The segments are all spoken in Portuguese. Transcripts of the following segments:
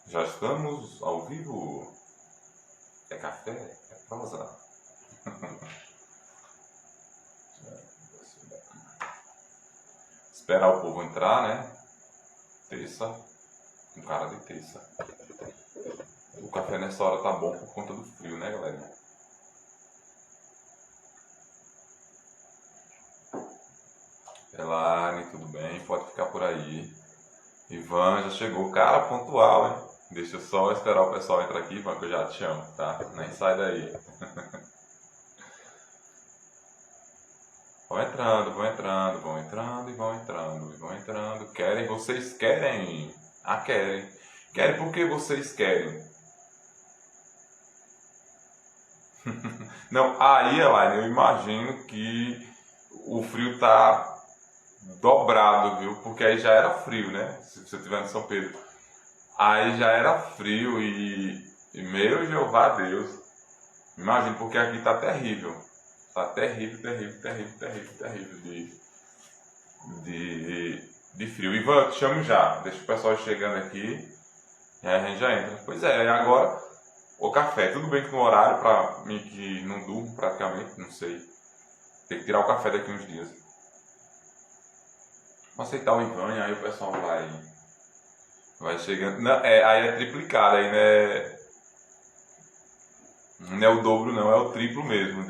Já estamos ao vivo. É café? É prosa? Esperar o povo entrar, né? Terça. Um cara de terça. O café nessa hora tá bom por conta do frio, né, galera? Elaine, tudo bem? Pode ficar por aí. Ivan já chegou. Cara, pontual, hein? Deixa eu só esperar o pessoal entrar aqui, Ivan, que eu já te chamo, tá? Nem sai daí. Vão entrando, vão entrando, vão entrando e vão entrando, e vão entrando. Querem, vocês querem. Ah, querem. Querem porque vocês querem. Não, aí, Elaine, eu imagino que o frio tá dobrado, viu? Porque aí já era frio, né? Se você estiver em São Pedro. Aí já era frio e meu Jeová Deus. Imagino, porque aqui tá terrível. Tá terrível, terrível, terrível, terrível, terrível de frio. Ivan, eu te chamo já. Deixa o pessoal chegando aqui e aí a gente já entra. Pois é, e agora o café. Tudo bem que no horário, pra mim que não durmo praticamente, não sei. Tem que tirar o café daqui uns dias. Vou aceitar o Ivan e aí o pessoal vai chegando. Não, aí é triplicado, aí não é o dobro não, é o triplo mesmo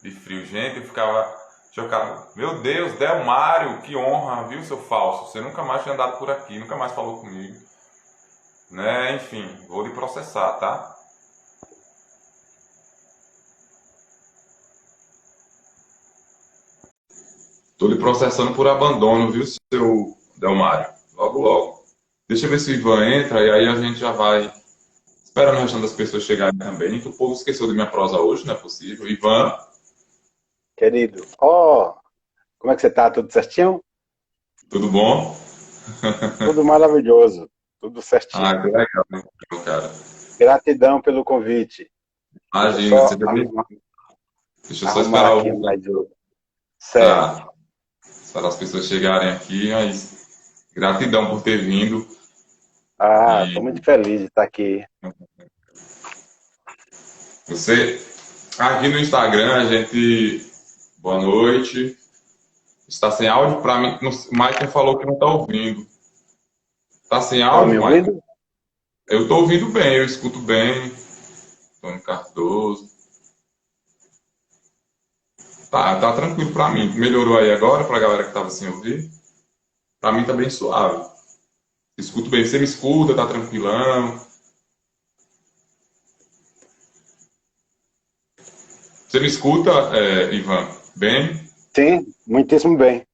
de frio. Gente, eu ficava chocado. Meu Deus, Delmário, que honra, viu, seu falso? Você nunca mais tinha andado por aqui, nunca mais falou comigo. Né? Enfim, vou lhe processar, tá? Tô lhe processando por abandono, viu, seu Delmário? Logo, logo. Deixa eu ver se o Ivan entra e aí a gente já vai esperando o restante das pessoas chegarem também, que o povo esqueceu de minha prosa hoje, não é possível. Ivan, Querido, como é que você tá? Tudo certinho? tudo bom? Tudo maravilhoso, tudo Ah, certinho. que legal, meu cara. Gratidão pelo convite. Deixa eu Imagina, só seja bem. Deixa eu só arrumar esperar aqui o. mais o certo. Tá, esperar as pessoas chegarem aqui, mas gratidão por ter vindo. Ah, estou E muito feliz de estar aqui. você, aqui no Instagram, a gente. Boa noite. Está sem áudio? Para mim, o Maicon falou que não está ouvindo. Está sem Tá me áudio, Maicon? ouvindo? Eu estou ouvindo bem, eu escuto bem. Tony Cardoso. Tá tranquilo para mim. Melhorou aí agora para a galera que estava sem ouvir? Para mim tá bem suave. Escuto bem. Você me escuta, tá tranquilão. Você me escuta, Ivan? Bem? Sim, muitíssimo bem.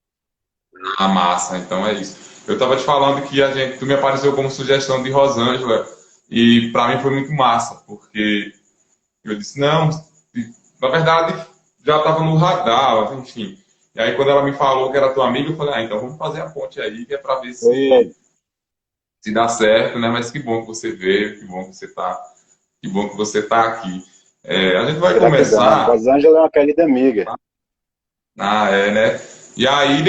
A massa, então é isso. Eu estava te falando que tu me apareceu como sugestão de Rosângela e para mim foi muito massa, porque eu disse, não, na verdade já estava no radar, enfim. E aí quando ela me falou que era tua amiga, eu falei, ah, então vamos fazer a ponte aí, que é para ver Ô, se dá certo, né? Mas que bom que você veio, que bom que você tá aqui. A gente vai gratidão. começar. Rosângela é uma querida amiga. Ah, é, né? E aí,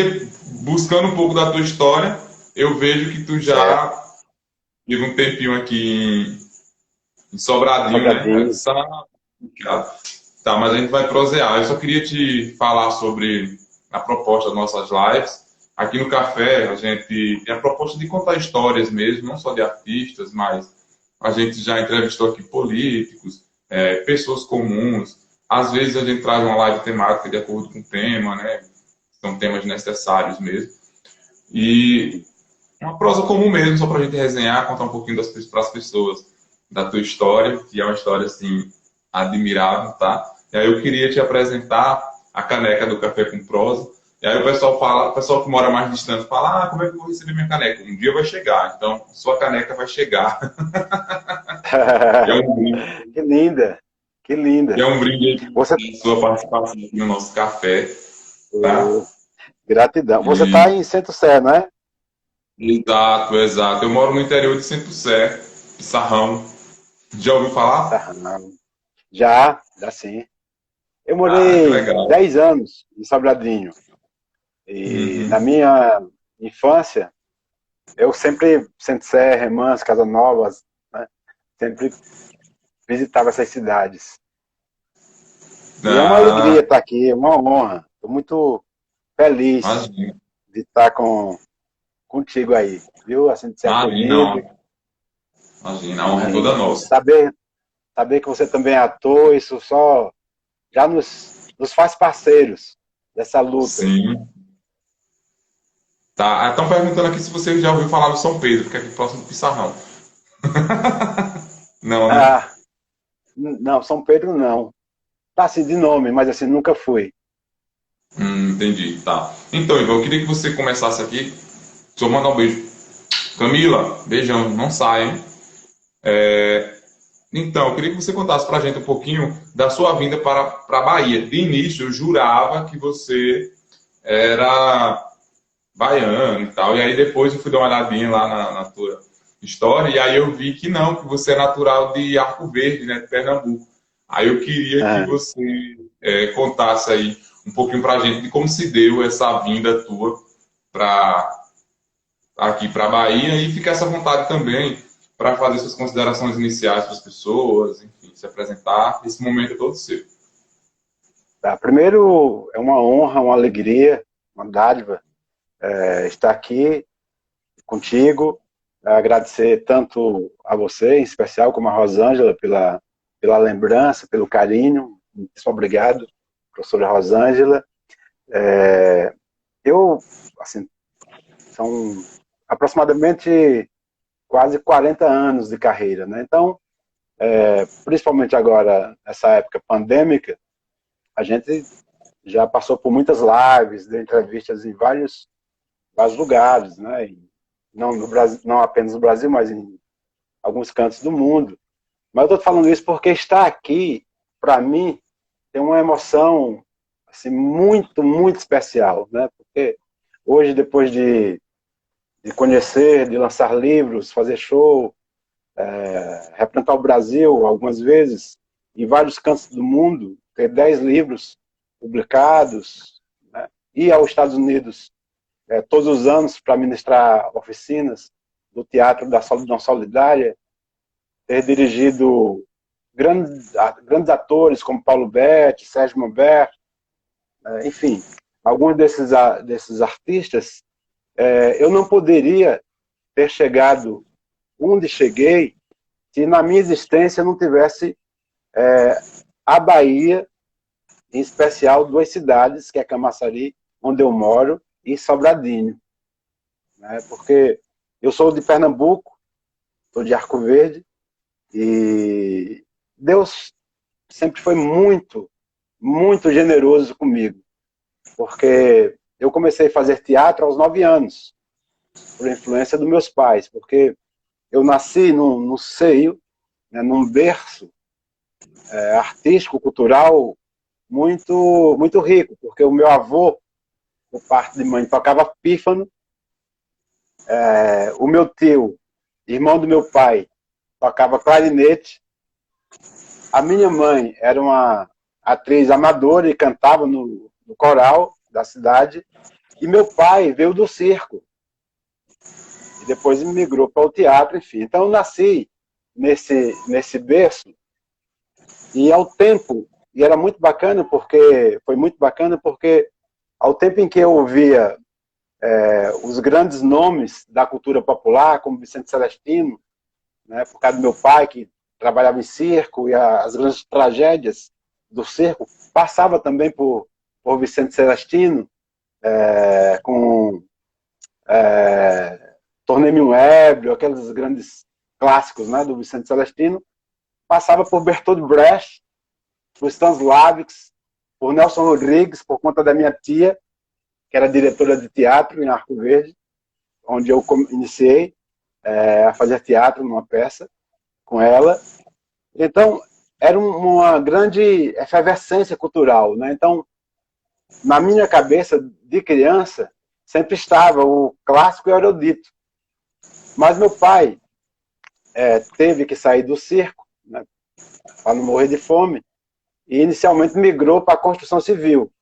buscando um pouco da tua história, eu vejo que tu Certo. já teve um tempinho aqui em Sobradinho, né? Eu Sobradinho. disse, ah, cara. Tá, mas a gente vai prosear. Eu só queria te falar sobre a proposta das nossas lives. Aqui no Café, a gente tem a proposta de contar histórias mesmo, não só de artistas, mas a gente já entrevistou aqui políticos, pessoas comuns. Às vezes a gente traz uma live temática de acordo com o tema, né? São temas necessários mesmo. E uma prosa comum mesmo, só para a gente resenhar, contar um pouquinho para as pessoas da tua história, que é uma história assim admirável, tá? E aí eu queria te apresentar a caneca do Café com Prosa. E aí o pessoal fala, o pessoal que mora mais distante fala, como é que eu vou receber minha caneca? Um dia vai chegar, então sua caneca vai chegar. E é um brinde, Que linda, que e é linda. um brinde Você, aí, sua participação aqui no nosso café, tá? ô, gratidão. Você está E em Centro-Sé, não é? exato, exato. Eu moro no interior de Centro-Sé, Sarrão. Já ouviu falar? Sarrão. Já sim. Eu Ah, que morei legal. 10 anos em Sobradinho. E na Uhum. minha infância, Eu sempre, Centro-Sé, Remanso, Casas Novas, né? Sempre visitava essas cidades. E é uma alegria Ah, estar aqui, é uma honra. Estou muito feliz imagina, de estar contigo aí, viu? Assim, de ser acolhido imagina, imagina, a honra é toda e nossa. saber que você também é ator, isso só já nos faz parceiros dessa luta aí. Sim. Tá, estão perguntando aqui se você já ouviu falar do São Pedro, que é aqui próximo do Pissarrão. Não, né? Ah, não, São Pedro não. Tá assim de nome, mas assim, nunca fui. Entendi, tá. Então, Ivan, eu queria que você começasse aqui. Só mandar um beijo. Camila, beijão, não sai, hein? Então, eu queria que você contasse pra gente um pouquinho da sua vinda para a Bahia. De início, eu jurava que você era baiano e tal. E aí depois eu fui dar uma olhadinha lá na tua história e aí eu vi que não, que você é natural de Arco Verde, né, de Pernambuco. Aí eu queria que Ah, você contasse aí um pouquinho pra gente de como se deu essa vinda tua para aqui para a Bahia e ficar essa vontade também para fazer suas considerações iniciais para as pessoas, enfim, se apresentar. Esse momento é todo seu. tá. Primeiro, é uma honra, uma alegria, uma dádiva estar aqui contigo. Agradecer tanto a você, em especial, como a Rosângela, pela lembrança, pelo carinho. Muito obrigado, professora Rosângela. Eu, assim, são aproximadamente quase 40 anos de carreira, né? Então, principalmente agora, nessa época pandêmica, a gente já passou por muitas lives, deu entrevistas em vários lugares, né? Não, no Brasil, não apenas no Brasil, mas em alguns cantos do mundo. Mas eu estou falando isso porque estar aqui, para mim, tem uma emoção assim, muito, muito especial, né? Porque hoje, depois de conhecer, de lançar livros, fazer show, representar o Brasil algumas vezes, em vários cantos do mundo, ter 10 livros publicados, né? Ir aos Estados Unidos todos os anos para ministrar oficinas do Teatro da Solidão Solidária, ter dirigido grandes atores como Paulo Betti, Sérgio Manbert, enfim, alguns desses artistas, eu não poderia ter chegado onde cheguei se na minha existência não tivesse a Bahia, em especial duas cidades, que é Camaçari, onde eu moro, e Sobradinho, né? Porque eu sou de Pernambuco, sou de Arco Verde, e Deus sempre foi muito, muito generoso comigo, porque eu comecei a fazer teatro aos 9 anos, por influência dos meus pais, porque eu nasci no seio, né, num berço artístico, cultural, muito, muito rico, porque o meu avô, por parte de mãe, tocava pífano, o meu tio, irmão do meu pai, tocava clarinete, a minha mãe era uma atriz amadora e cantava no coral da cidade, e meu pai veio do circo, e depois migrou para o teatro, enfim. Então eu nasci nesse berço, e ao tempo, e era muito bacana, porque foi muito bacana, porque ao tempo em que eu ouvia os grandes nomes da cultura popular, como Vicente Celestino, né, por causa do meu pai, que trabalhava em circo, e as grandes tragédias do circo, passava também por Vicente Celestino, com Tornei-me um Ébrio, aqueles grandes clássicos, né, do Vicente Celestino, passava por Bertolt Brecht, por Stanislavski, por Nelson Rodrigues, por conta da minha tia, que era diretora de teatro em Arco Verde, onde eu iniciei a fazer teatro numa peça com ela. Então, era uma grande efervescência cultural, né? Então, na minha cabeça de criança, sempre estava o clássico e o erudito. Mas meu pai teve que sair do circo, né, para não morrer de fome, e inicialmente migrou para a construção civil.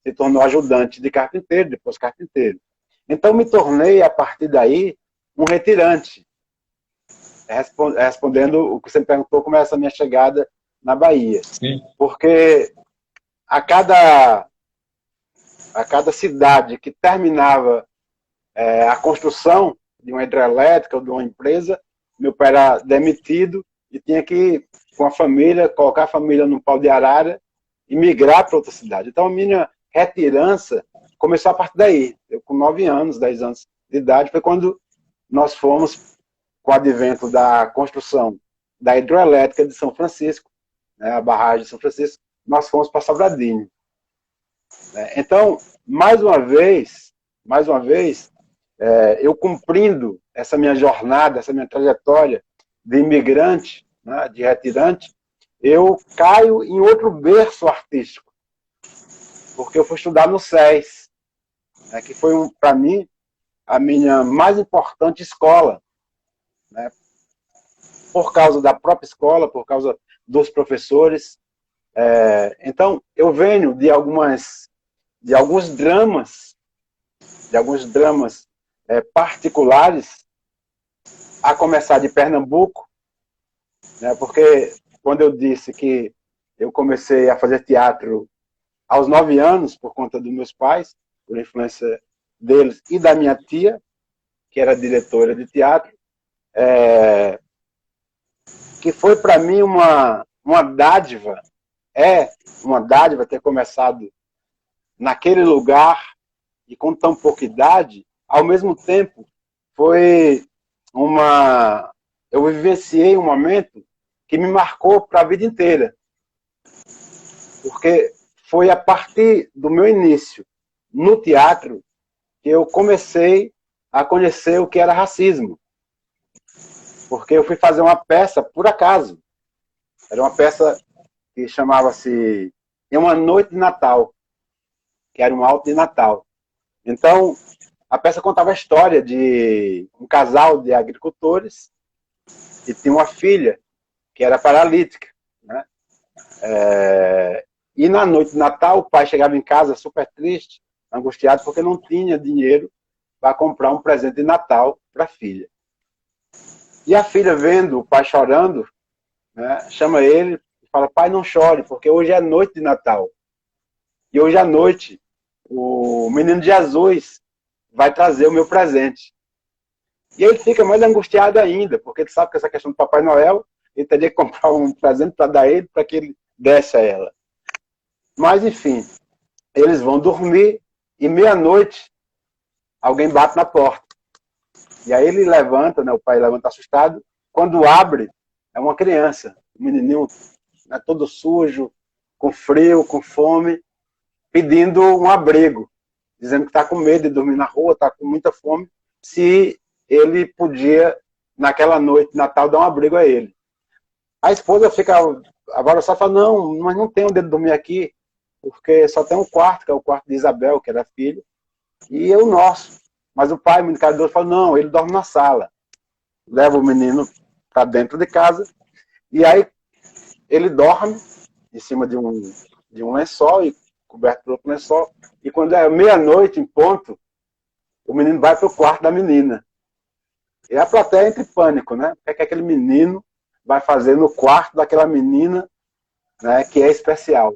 Se tornou ajudante de carpinteiro, depois carpinteiro. Então me tornei, a partir daí, um retirante. Respondendo o que você me perguntou, como é essa minha chegada na Bahia. Sim. Porque a cada cidade que terminava a construção de uma hidrelétrica ou de uma empresa, meu pai era demitido e tinha que, com a família, colocar a família num pau de arara e migrar para outra cidade. Então, a minha retirança começou a partir daí. Eu, com 9 anos, 10 anos de idade, foi quando nós fomos, com o advento da construção da hidrelétrica de São Francisco, né, a barragem de São Francisco, nós fomos para Sobradinho. Então, mais uma vez, eu cumprindo essa minha jornada, essa minha trajetória de imigrante, né, de retirante, eu caio em outro berço artístico, porque eu fui estudar no SES, né, que foi, para mim, a minha mais importante escola, né, por causa da própria escola, por causa dos professores. Então, eu venho de alguns dramas particulares, a começar de Pernambuco, né, porque quando eu disse que eu comecei a fazer teatro aos 9 anos, por conta dos meus pais, por influência deles e da minha tia, que era diretora de teatro, que foi para mim uma dádiva, uma dádiva ter começado naquele lugar e com tão pouca idade. Ao mesmo tempo, eu vivenciei um momento que me marcou para a vida inteira, porque foi a partir do meu início no teatro que eu comecei a conhecer o que era racismo, porque eu fui fazer uma peça por acaso. Era uma peça que chamava-se Em uma Noite de Natal, que era um alto de Natal. Então, a peça contava a história de um casal de agricultores e tinha uma filha que era paralítica, né? E na noite de Natal, o pai chegava em casa super triste, angustiado, porque não tinha dinheiro para comprar um presente de Natal para a filha. E a filha, vendo o pai chorando, né, chama ele e fala: pai, não chore, porque hoje é noite de Natal. E hoje à noite, o menino Jesus vai trazer o meu presente. E ele fica mais angustiado ainda, porque ele sabe que essa questão do Papai Noel, ele teria que comprar um presente para dar a ele, para que ele desse a ela. Mas, enfim, eles vão dormir e meia-noite alguém bate na porta. E aí ele levanta, né, o pai levanta assustado. Quando abre, é uma criança, um menininho, né, todo sujo, com frio, com fome, pedindo um abrigo, dizendo que está com medo de dormir na rua, está com muita fome, se ele podia, naquela noite de Natal, dar um abrigo a ele. A esposa fica agora só fala: não, mas não tem onde ele dormir aqui, porque só tem um quarto, que é o quarto de Isabel, que era filha, e o nosso. Mas o pai, muito caridoso, fala: não, ele dorme na sala. Leva o menino para dentro de casa, e aí ele dorme em cima de um lençol, e coberto por outro lençol, e quando é meia-noite em ponto, o menino vai para o quarto da menina. E a plateia entra em pânico, né? O que é que aquele menino vai fazer no quarto daquela menina, né, que é especial?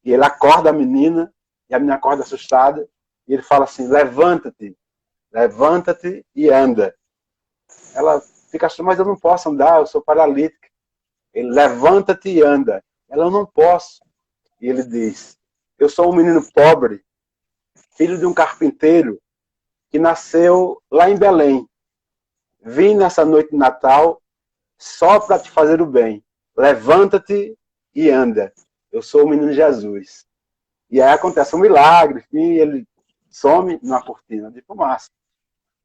E ele acorda a menina, e a menina acorda assustada, e ele fala assim: levanta-te e anda. Ela fica assustada: mas eu não posso andar, eu sou paralítica. Ele: levanta-te e anda. Ela: eu não posso. E ele diz: eu sou um menino pobre, filho de um carpinteiro, que nasceu lá em Belém. Vim nessa noite de Natal só para te fazer o bem. Levanta-te e anda. Eu sou o menino Jesus. E aí acontece um milagre, e ele some numa cortina de fumaça.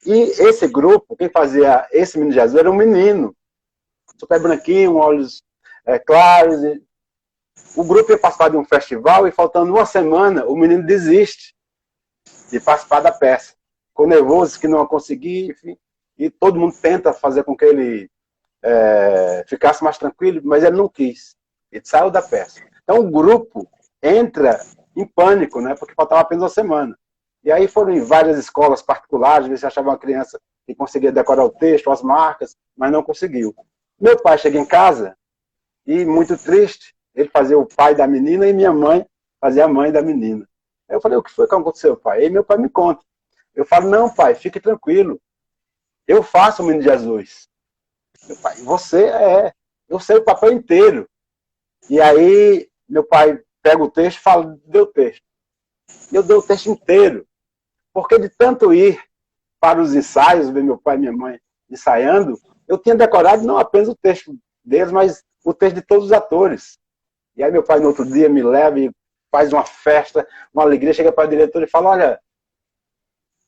E esse grupo, quem fazia esse menino Jesus era um menino, super branquinho, olhos claros. E o grupo ia participar de um festival e, faltando uma semana, o menino desiste de participar da peça. Ficou nervoso que não conseguia, enfim. E todo mundo tenta fazer com que ele ficasse mais tranquilo, mas ele não quis. Ele saiu da peça. Então o grupo entra em pânico, né, porque faltava apenas uma semana. E aí foram em várias escolas particulares, ver se achava uma criança que conseguia decorar o texto, as marcas, mas não conseguiu. Meu pai chega em casa e, muito triste, ele fazia o pai da menina e minha mãe fazia a mãe da menina. Aí eu falei, o que foi que aconteceu, pai? Aí meu pai me conta. Eu falo, não, pai, fique tranquilo. Eu faço o Menino Jesus. Meu pai, você é. Eu sei o papel inteiro. E aí, meu pai pega o texto e fala, deu o texto. Eu dei o texto inteiro. Porque de tanto ir para os ensaios, ver meu pai e minha mãe ensaiando, eu tinha decorado não apenas o texto deles, mas o texto de todos os atores. E aí meu pai no outro dia me leva e faz uma festa, uma alegria, chega para a diretora e fala, olha,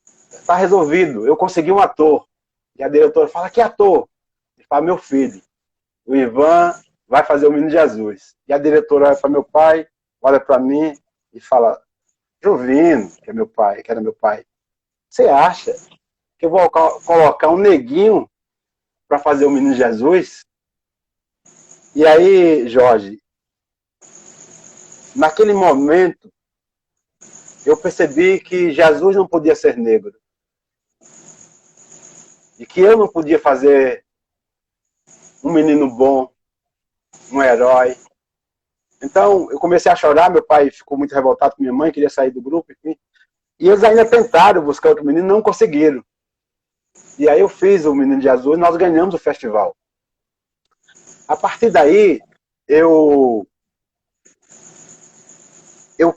está resolvido, eu consegui um ator. E a diretora fala, que ator? Ele fala, meu filho, o Ivan vai fazer o Menino Jesus. E a diretora olha para meu pai, olha para mim e fala, Jovino, que é meu pai, que era meu pai, você acha que eu vou colocar um neguinho para fazer o Menino Jesus? E aí, Jorge, naquele momento, eu percebi que Jesus não podia ser negro. E que eu não podia fazer um menino bom, um herói. Então, eu comecei a chorar, meu pai ficou muito revoltado com minha mãe, queria sair do grupo, enfim. E eles ainda tentaram buscar outro menino, não conseguiram. E aí eu fiz o Menino de Azul e nós ganhamos o festival. A partir daí, eu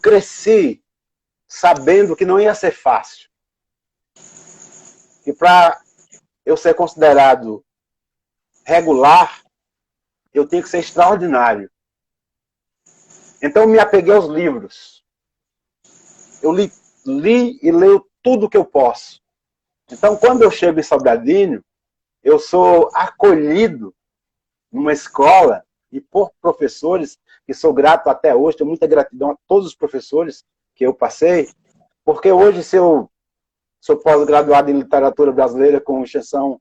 cresci sabendo que não ia ser fácil. E para eu ser considerado regular, eu tinha que ser extraordinário. Então eu me apeguei aos livros. Eu li e leio tudo que eu posso. Então quando eu chego em Sobradinho, eu sou acolhido numa escola e por professores, que sou grato até hoje, tenho muita gratidão a todos os professores que eu passei, porque hoje, se eu sou pós-graduado em literatura brasileira com extensão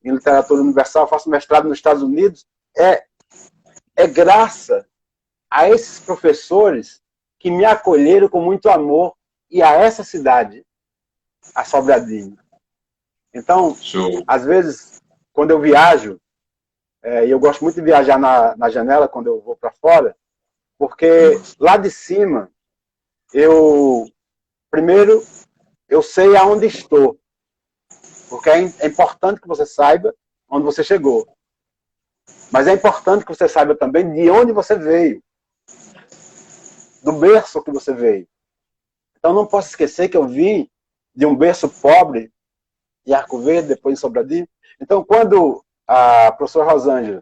em literatura universal, faço mestrado nos Estados Unidos, é graças a esses professores que me acolheram com muito amor e a essa cidade, a Sobradinho. Então, às vezes, quando eu viajo, e eu gosto muito de viajar na janela quando eu vou para fora, porque lá de cima, primeiro, eu sei aonde estou. Porque é importante que você saiba onde você chegou. Mas é importante que você saiba também de onde você veio. Do berço que você veio. Então não posso esquecer que eu vim de um berço pobre, em Arco Verde, depois em Sobradinho. Então quando a professora Rosângela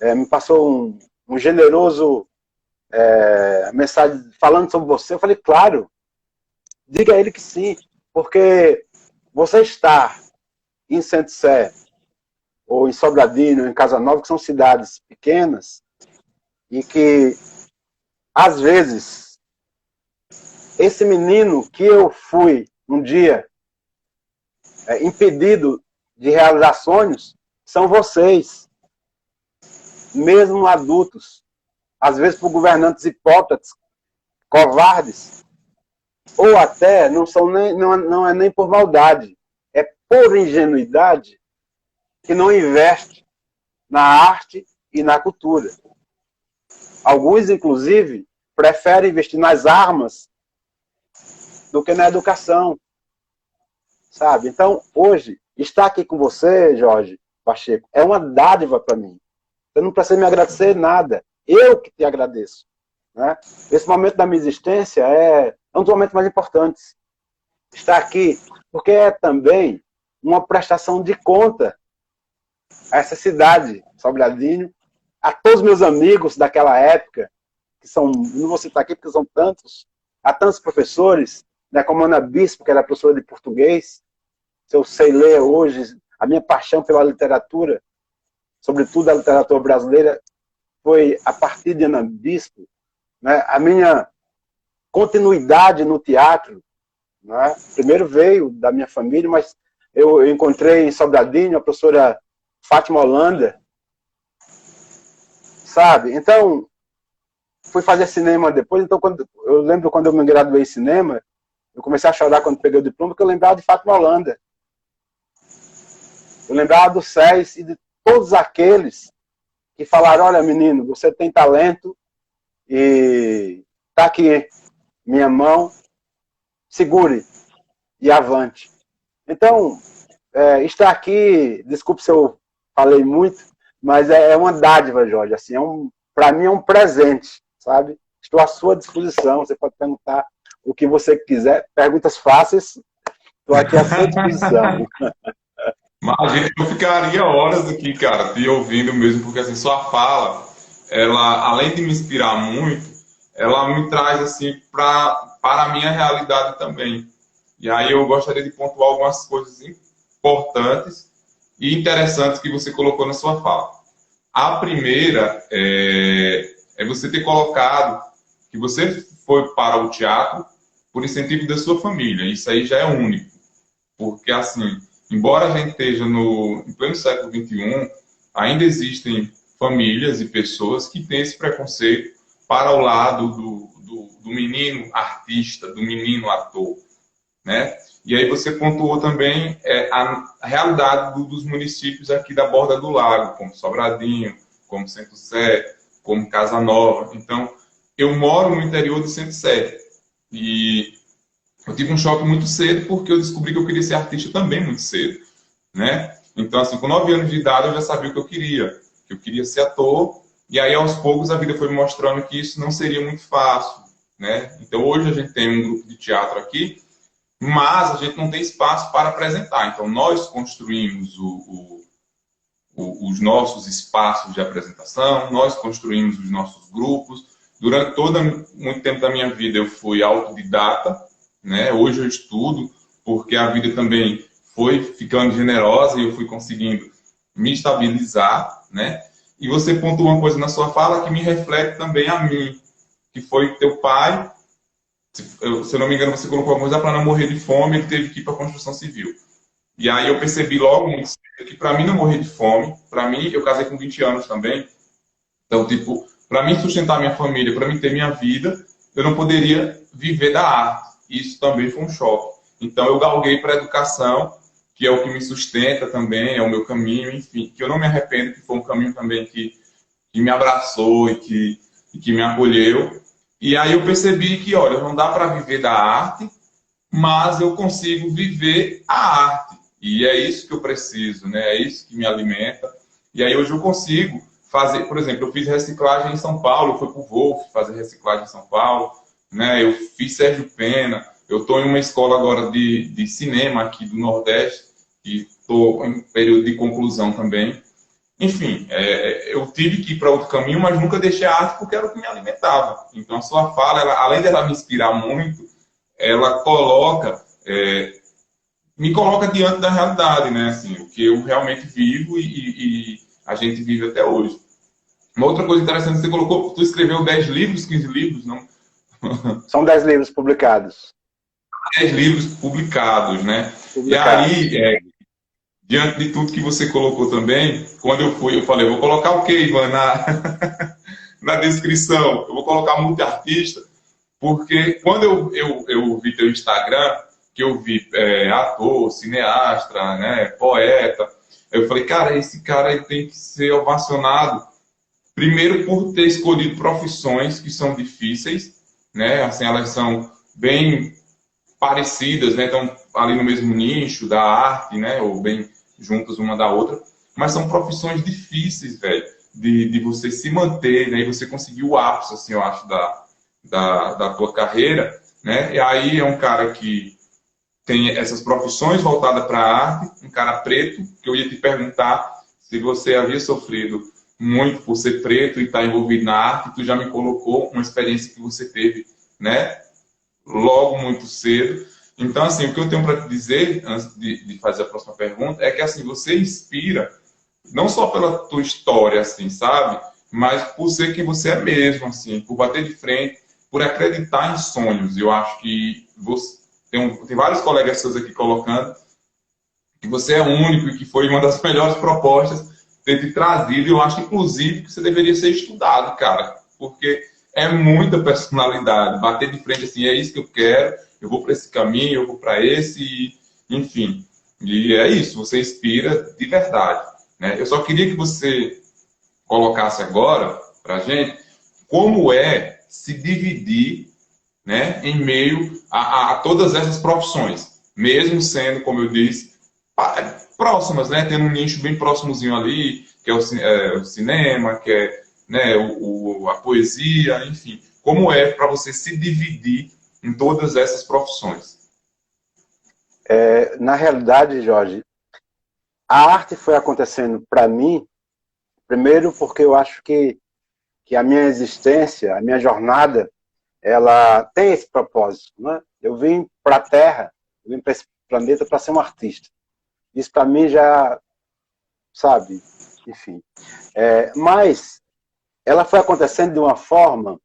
me passou um generoso mensagem falando sobre você, eu falei, claro, diga a ele que sim, porque você está em Centro-Sé, ou em Sobradinho, ou em Casa Nova, que são cidades pequenas, e que, às vezes, esse menino que eu fui um dia impedido de realizar sonhos, são vocês, mesmo adultos, às vezes por governantes hipócritas, covardes, ou até não é nem por maldade, é por ingenuidade que não investe na arte e na cultura. Alguns, inclusive, preferem investir nas armas do que na educação. Sabe? Então, hoje, estar aqui com você, Jorge Pacheco, é uma dádiva para mim. Você não precisa me agradecer nada. Eu que te agradeço. Né? Esse momento da minha existência é um dos momentos mais importantes. Estar aqui, porque é também uma prestação de conta a essa cidade, Sobradinho, a todos meus amigos daquela época, que são, não vou citar aqui porque são tantos, a tantos professores, né, como a Ana Bispo, que era professora de português, se eu sei ler hoje, a minha paixão pela literatura, sobretudo a literatura brasileira, foi a partir de Ana Bispo, né, a minha continuidade no teatro, né, primeiro veio da minha família, mas eu encontrei em Sobradinho a professora Fátima Holanda, sabe? Então, fui fazer cinema depois, então eu lembro quando eu me graduei em cinema, eu comecei a chorar quando peguei o diploma, porque eu lembrava de Fátima Holanda. Eu lembrava do SES e de todos aqueles que falaram, olha, menino, você tem talento e tá aqui minha mão, segure e avante. Então, estar aqui, desculpe se eu falei muito, mas é uma dádiva, Jorge. Assim, para mim é um presente, sabe? Estou à sua disposição. Você pode perguntar o que você quiser. Perguntas fáceis, estou aqui à sua disposição. Mas a gente não ficaria horas aqui, cara, te ouvindo mesmo, porque assim, sua fala, ela, além de me inspirar muito, ela me traz assim para a minha realidade também. E aí eu gostaria de pontuar algumas coisas importantes e interessantes que você colocou na sua fala. A primeira é você ter colocado que você foi para o teatro por incentivo da sua família. Isso aí já é único. Porque, assim, embora a gente esteja em pleno século XXI, ainda existem famílias e pessoas que têm esse preconceito para o lado do menino artista, do menino ator, né? E aí você pontuou também a realidade dos municípios aqui da Borda do Lago, como Sobradinho, como Centro-Sé, como Casa Nova. Então, eu moro no interior de Centro-Sé e eu tive um choque muito cedo porque eu descobri que eu queria ser artista também muito cedo, né? Então, assim, com 9 anos de idade eu já sabia o que eu queria ser ator, e aí aos poucos a vida foi me mostrando que isso não seria muito fácil, né? Então hoje a gente tem um grupo de teatro aqui, mas a gente não tem espaço para apresentar. Então nós construímos os nossos espaços de apresentação, nós construímos os nossos grupos. Durante muito tempo da minha vida eu fui autodidata, né? Hoje eu estudo, porque a vida também foi ficando generosa e eu fui conseguindo me estabilizar, né? E você pontuou uma coisa na sua fala que me reflete também a mim, que foi teu pai, se eu não me engano, você colocou alguma coisa para não morrer de fome, ele teve que ir para a construção civil. E aí eu percebi logo muito cedo que para mim não morrer de fome, para mim, eu casei com 20 anos também, então, tipo, para mim sustentar minha família, para mim ter minha vida, eu não poderia viver da arte. Isso também foi um choque. Então, eu galguei para a educação, que é o que me sustenta também, é o meu caminho, enfim, que eu não me arrependo, que foi um caminho também que me abraçou e que me acolheu. E aí eu percebi que, olha, não dá para viver da arte, mas eu consigo viver a arte. E é isso que eu preciso, né? É isso que me alimenta. E aí hoje eu consigo fazer, por exemplo, eu fiz reciclagem em São Paulo, eu fui para o Wolf fazer reciclagem em São Paulo, né? Eu fiz Sérgio Pena, eu estou em uma escola agora de cinema aqui do Nordeste, e estou em período de conclusão também. Enfim, eu tive que ir para outro caminho, mas nunca deixei a arte porque era o que me alimentava. Então a sua fala, além dela me inspirar muito, ela me coloca diante da realidade, né? Assim, o que eu realmente vivo e a gente vive até hoje. Uma outra coisa interessante, você colocou, tu escreveu 10 livros, 15 livros, não? São 10 livros publicados. 10 livros publicados, né? E aí, diante de tudo que você colocou também, quando eu fui, eu falei, vou colocar o quê, Ivan, na descrição? Eu vou colocar multiartista, porque quando eu vi teu Instagram, que eu vi ator, cineasta, né, poeta, eu falei, cara, esse cara ele tem que ser ovacionado, primeiro por ter escolhido profissões que são difíceis, né, assim, elas são bem parecidas, né, estão ali no mesmo nicho da arte, né, ou bem juntas uma da outra, mas são profissões difíceis, velho, de você se manter, né, e você conseguir o ápice, assim, eu acho, da tua carreira, né, e aí é um cara que tem essas profissões voltadas para a arte, um cara preto, que eu ia te perguntar se você havia sofrido muito por ser preto e estar envolvido na arte, tu já me colocou uma experiência que você teve, né, logo muito cedo. Então, assim, o que eu tenho para te dizer, antes de fazer a próxima pergunta, é que, assim, você inspira, não só pela tua história, assim, sabe? Mas por ser quem você é mesmo, assim, por bater de frente, por acreditar em sonhos. Eu acho que você, tem vários colegas seus aqui colocando que você é único e que foi uma das melhores propostas ter te trazido. Eu acho, inclusive, que você deveria ser estudado, cara, porque é muita personalidade. Bater de frente assim, é isso que eu quero, eu vou para esse caminho, eu vou para esse, enfim. E é isso, você inspira de verdade, né? Eu só queria que você colocasse agora para a gente como é se dividir, né, em meio a todas essas profissões, mesmo sendo, como eu disse, próximas, né, tendo um nicho bem próximozinho ali, que é o cinema, que é, né, a poesia, enfim. Como é para você se dividir em todas essas profissões? Na realidade, Jorge, a arte foi acontecendo para mim, primeiro porque eu acho que a minha existência, a minha jornada, ela tem esse propósito, né? Eu vim para a Terra, eu vim para esse planeta para ser um artista. Isso para mim já, sabe, enfim. Mas ela foi acontecendo de uma forma.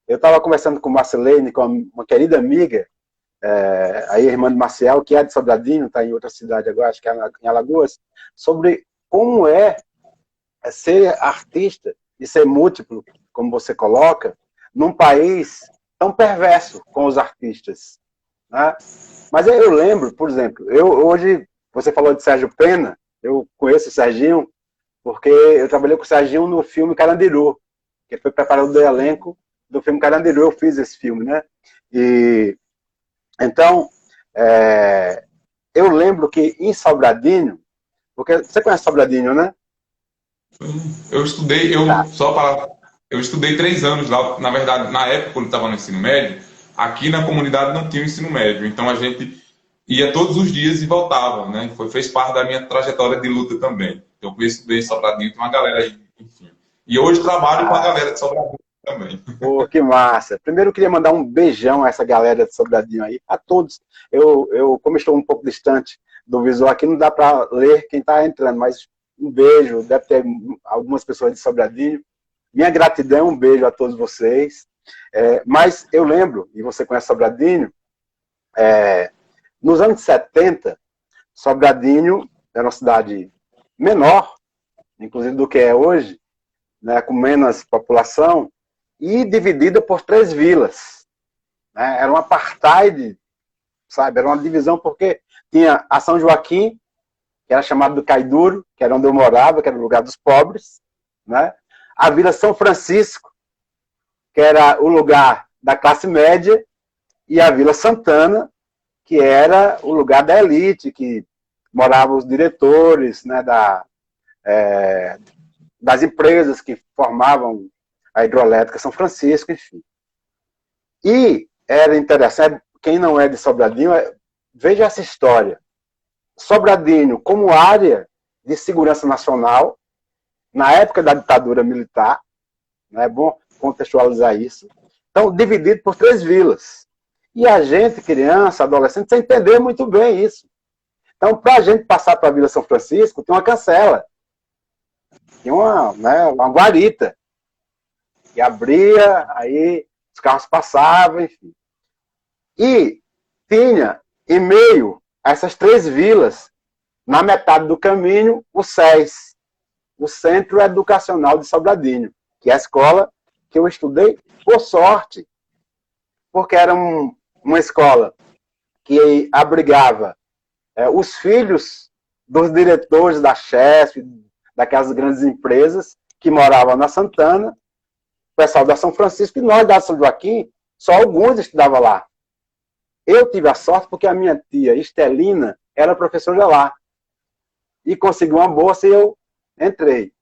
Eu estava conversando com Marcelene, com uma querida amiga, a irmã de Marcial, que é de Sobradinho, está em outra cidade agora, acho que é em Alagoas, sobre como é ser artista e ser múltiplo, como você coloca, num país tão perverso com os artistas, né? Mas eu lembro, por exemplo, hoje, você falou de Sérgio Pena, eu conheço o Serginho, porque eu trabalhei com o Serginho no filme Carandiru, que foi preparador do elenco do filme Carandiru, eu fiz esse filme, né? E então, eu lembro que em Sobradinho, porque você conhece Sobradinho, né? Eu estudei, Tá. eu estudei 3 anos lá, na verdade, na época, quando eu estava no ensino médio, aqui na comunidade não tinha o ensino médio, então a gente ia todos os dias e voltava, né? Fez parte da minha trajetória de luta também. Eu conheço bem Sobradinho, tem uma galera aí, enfim. E hoje trabalho com a galera de Sobradinho também. Pô, que massa. Primeiro eu queria mandar um beijão a essa galera de Sobradinho aí, a todos. Como estou um pouco distante do visual aqui, não dá para ler quem está entrando, mas um beijo, deve ter algumas pessoas de Sobradinho. Minha gratidão, um beijo a todos vocês. Mas eu lembro, e você conhece Sobradinho, nos anos 70, Sobradinho era uma cidade menor, inclusive do que é hoje, né, com menos população, e dividida por 3 vilas. Né? Era um apartheid, sabe? Era uma divisão porque tinha a São Joaquim, que era chamado do Caiduro, que era onde eu morava, que era o lugar dos pobres. Né? A Vila São Francisco, que era o lugar da classe média, e a Vila Santana, que era o lugar da elite, que moravam os diretores, né, das empresas que formavam a hidrelétrica São Francisco, enfim. E era interessante, quem não é de Sobradinho, veja essa história. Sobradinho, como área de segurança nacional, na época da ditadura militar, né, é bom contextualizar isso, então dividido por 3 vilas. E a gente, criança, adolescente, sem entender muito bem isso. Então, para a gente passar para a Vila São Francisco, tem uma cancela. Tinha uma guarita. Que abria, aí os carros passavam, enfim. E tinha, em meio a essas 3 vilas, na metade do caminho, o SES, o Centro Educacional de Sobradinho, que é a escola que eu estudei, por sorte, porque era uma escola que abrigava os filhos dos diretores da Chesf, daquelas grandes empresas que moravam na Santana, o pessoal da São Francisco, e nós da São Joaquim, só alguns estudavam lá. Eu tive a sorte porque a minha tia, Estelina, era professora lá. E conseguiu uma bolsa e eu entrei.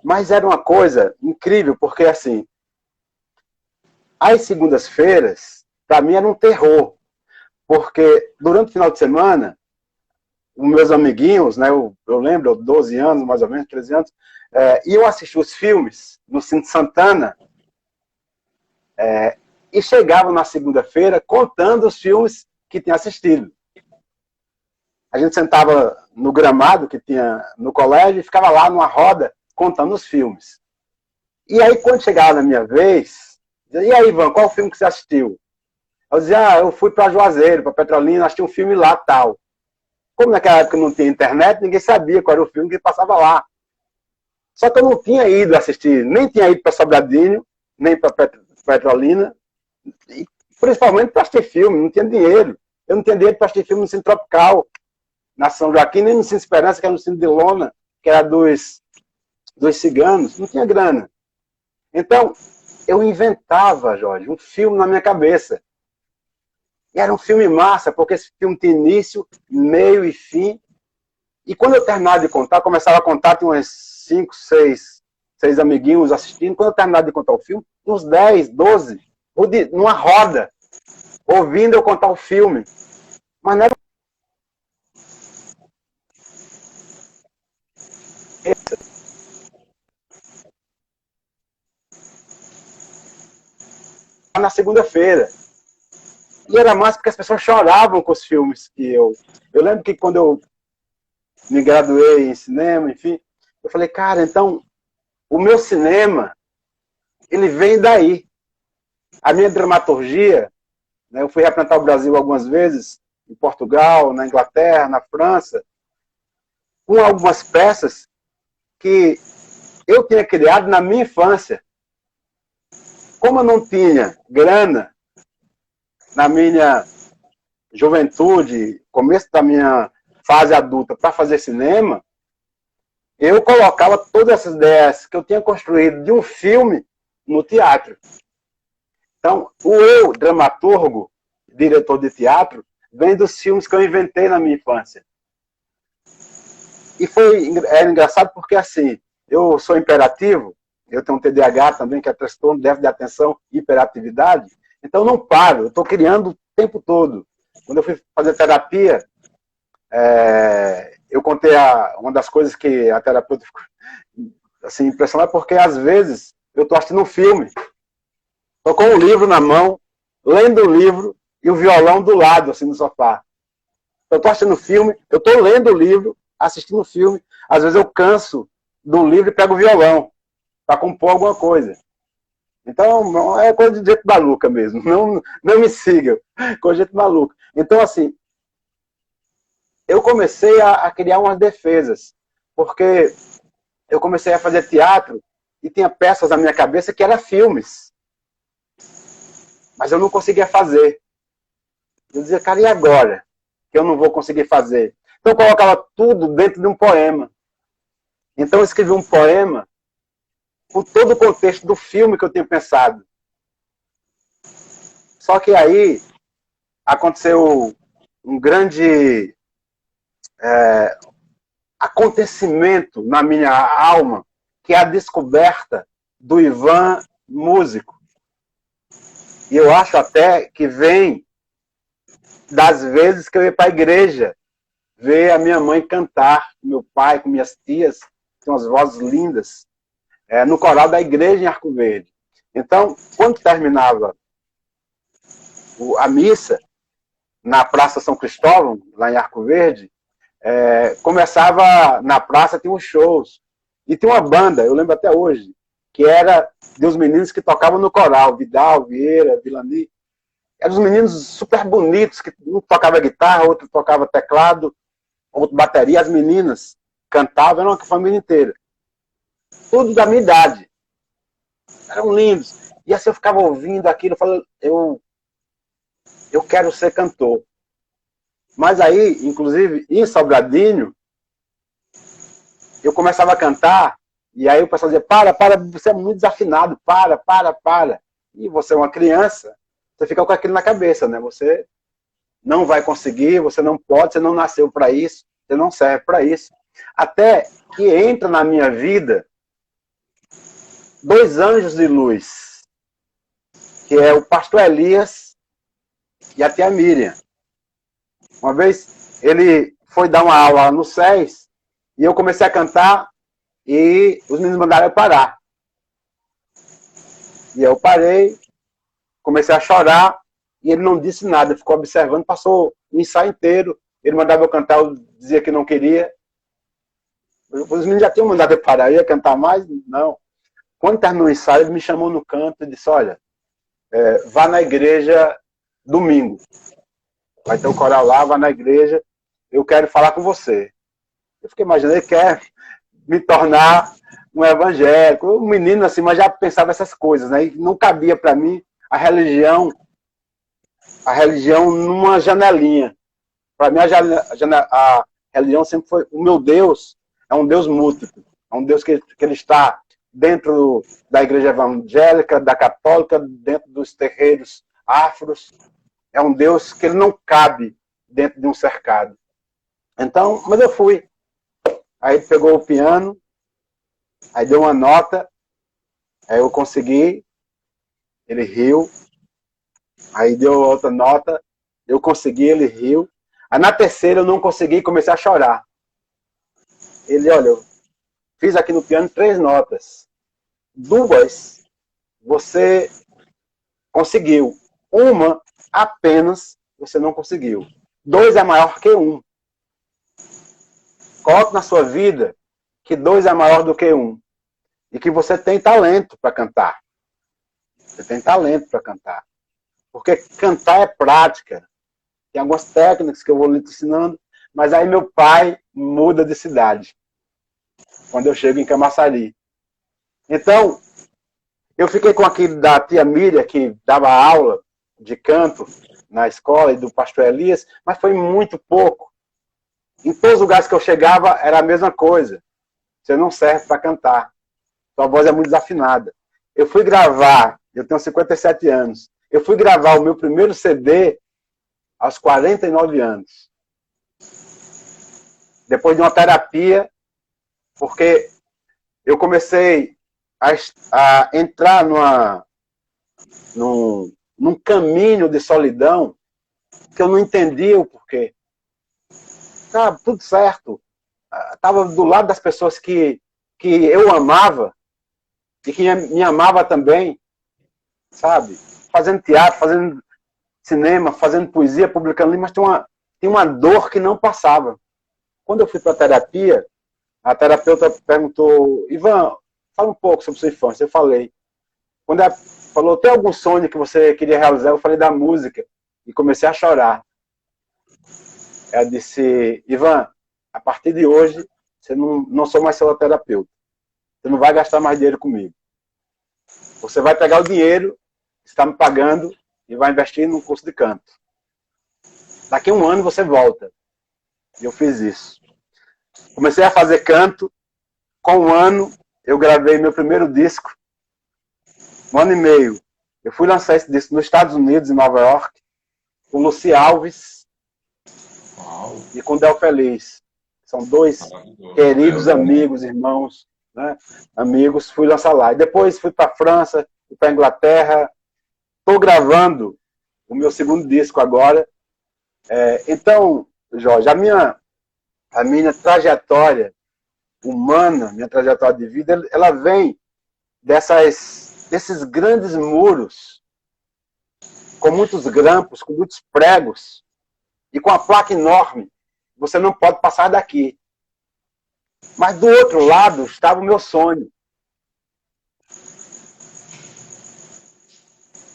Mas era uma coisa incrível, porque assim, as segundas-feiras, para mim, era um terror. Porque durante o final de semana, os meus amiguinhos, né, eu lembro, 12 anos, mais ou menos, 13 anos, iam assistir os filmes no Cine de Santana, e chegavam na segunda-feira contando os filmes que tinham assistido. A gente sentava no gramado que tinha no colégio e ficava lá numa roda contando os filmes. E aí, quando chegava na minha vez, dizia, e aí, Ivan, qual filme que você assistiu? Eu dizia, eu fui para Juazeiro, para Petrolina, assisti um filme lá, tal. Como naquela época não tinha internet, ninguém sabia qual era o filme que passava lá. Só que eu não tinha ido assistir, nem tinha ido para Sobradinho, nem para Petrolina, e principalmente para assistir filme, não tinha dinheiro. Eu não tinha dinheiro para assistir filme no Centro Tropical. na São Joaquim, nem no Cine Esperança, que era no Cine de Lona, que era dos ciganos, não tinha grana. Então, eu inventava, Jorge, um filme na minha cabeça. E era um filme massa, porque esse filme tinha início, meio e fim. E quando eu terminava de contar, começava a contar, tinha uns 5, 6 amiguinhos assistindo. Quando eu terminava de contar o filme, uns 10, 12, numa roda, ouvindo eu contar o filme. Mas não era na segunda-feira. E era massa porque as pessoas choravam com os filmes que eu... Eu lembro que quando eu me graduei em cinema, enfim, eu falei, cara, então, o meu cinema, ele vem daí. A minha dramaturgia, né, eu fui representar o Brasil algumas vezes, em Portugal, na Inglaterra, na França, com algumas peças que eu tinha criado na minha infância. Como eu não tinha grana na minha juventude, começo da minha fase adulta, para fazer cinema, eu colocava todas essas ideias que eu tinha construído de um filme no teatro. Então, o eu, dramaturgo, diretor de teatro, vem dos filmes que eu inventei na minha infância. E era engraçado porque, assim, eu sou imperativo, eu tenho um TDAH também, que é transtorno de déficit de atenção e hiperatividade, então eu não paro, eu estou criando o tempo todo. Quando eu fui fazer terapia, eu contei uma das coisas que a terapeuta ficou assim, impressionada, porque às vezes eu estou assistindo um filme, estou com um livro na mão, lendo o livro e o violão do lado, assim, no sofá. Eu estou assistindo o filme, eu estou lendo o livro, assistindo o filme, às vezes eu canso do livro e pego o violão para compor alguma coisa. Então, é coisa de jeito maluca mesmo. Não me sigam. Coisa de jeito maluca. Então, assim, eu comecei a criar umas defesas. Porque eu comecei a fazer teatro e tinha peças na minha cabeça que eram filmes. Mas eu não conseguia fazer. Eu dizia, cara, e agora? Que eu não vou conseguir fazer. Então, eu colocava tudo dentro de um poema. Então, eu escrevi um poema com todo o contexto do filme que eu tinha pensado. Só que aí aconteceu um grande acontecimento na minha alma, que é a descoberta do Ivan músico. E eu acho até que vem das vezes que eu ia para a igreja ver a minha mãe cantar, meu pai, com minhas tias, que tem umas vozes lindas, no coral da igreja em Arco Verde. Então, quando terminava a missa, na Praça São Cristóvão, lá em Arco Verde, começava na praça, tinha uns shows. E tinha uma banda, eu lembro até hoje, que era de uns meninos que tocavam no coral, Vidal, Vieira, Vilani. Eram uns meninos super bonitos, que um tocava guitarra, outro tocava teclado, outro bateria. As meninas cantavam, era uma família inteira. Tudo da minha idade. Eram lindos. E assim eu ficava ouvindo aquilo, falando, eu quero ser cantor. Mas aí, inclusive, em Sobradinho, eu começava a cantar, e aí o pessoal dizia, para, você é muito desafinado, para. E você é uma criança, você fica com aquilo na cabeça, né? Você não vai conseguir, você não pode, você não nasceu para isso, você não serve para isso. Até que entra na minha vida 2 anjos de luz, que é o pastor Elias e a tia Miriam. Uma vez ele foi dar uma aula no SES e eu comecei a cantar e os meninos mandaram eu parar. E eu parei, comecei a chorar e ele não disse nada, ficou observando, passou o ensaio inteiro. Ele mandava eu cantar, eu dizia que não queria. Os meninos já tinham mandado eu parar, eu ia cantar mais? Não. Quando terminou o ensaio, ele me chamou no canto e disse, olha, vá na igreja domingo. Vai ter um coral lá, vá na igreja, eu quero falar com você. Eu fiquei imaginando, ele quer me tornar um evangélico, um menino assim, mas já pensava essas coisas, né? E não cabia para mim a religião numa janelinha. Para mim, a religião sempre foi... O meu Deus é um Deus múltiplo. É um Deus que ele está dentro da igreja evangélica, da católica, dentro dos terreiros afros. É um Deus que ele não cabe dentro de um cercado. Então, mas eu fui. Aí ele pegou o piano, aí deu uma nota, aí eu consegui, ele riu, aí deu outra nota, eu consegui, ele riu. Aí na terceira eu não consegui e comecei a chorar. Ele, olha, eu fiz aqui no piano 3 notas. 2 você conseguiu. 1 apenas você não conseguiu. 2 é maior que 1. Coloque na sua vida que 2 é maior do que 1. E que você tem talento para cantar. Você tem talento para cantar. Porque cantar é prática. Tem algumas técnicas que eu vou lhe ensinando, mas aí meu pai muda de cidade. Quando eu chego em Camaçari. Então, eu fiquei com aquele da tia Miriam, que dava aula de canto na escola, e do pastor Elias, mas foi muito pouco. Em todos os lugares que eu chegava, era a mesma coisa. Você não serve para cantar. Sua voz é muito desafinada. Eu fui gravar, eu tenho 57 anos, eu fui gravar o meu primeiro CD aos 49 anos. Depois de uma terapia, porque eu comecei a entrar num caminho de solidão que eu não entendia o porquê. Tá tudo certo. Estava do lado das pessoas que eu amava e que me amava também, sabe? Fazendo teatro, fazendo cinema, fazendo poesia, publicando livros, mas tem uma dor que não passava. Quando eu fui para a terapia, a terapeuta perguntou, Ivan, fala um pouco sobre sua infância. Eu falei. Quando ela falou, tem algum sonho que você queria realizar? Eu falei da música. E comecei a chorar. Ela disse, Ivan, a partir de hoje, você não sou mais seu terapeuta. Você não vai gastar mais dinheiro comigo. Você vai pegar o dinheiro que está me pagando e vai investir num curso de canto. Daqui a 1 ano você volta. E eu fiz isso. Comecei a fazer canto. Com 1 ano, eu gravei meu primeiro disco. 1 ano e meio. Eu fui lançar esse disco nos Estados Unidos, em Nova York, com Luci Alves e com Del Feliz. São 2 queridos amigos, irmãos, né? Amigos. Fui lançar lá. E depois fui para a França, fui para a Inglaterra. Estou gravando o meu segundo disco agora. Então, Jorge, a minha trajetória humana, minha trajetória de vida, ela vem desses grandes muros, com muitos grampos, com muitos pregos, e com a placa enorme. Você não pode passar daqui. Mas do outro lado estava o meu sonho.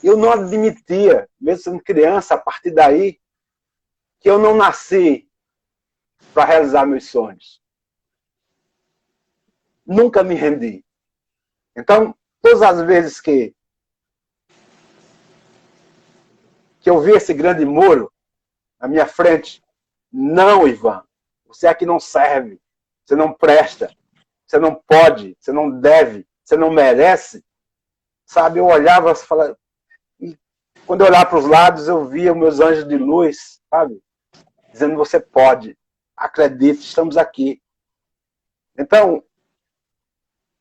Eu não admitia, mesmo sendo criança, a partir daí, que eu não nasci para realizar meus sonhos. Nunca me rendi. Então, todas as vezes que eu vi esse grande muro na minha frente, não, Ivan, você aqui não serve, você não presta, você não pode, você não deve, você não merece, sabe? Eu olhava e falava, e quando eu olhava para os lados, eu via meus anjos de luz, sabe? Dizendo, você pode, acredite, estamos aqui. Então,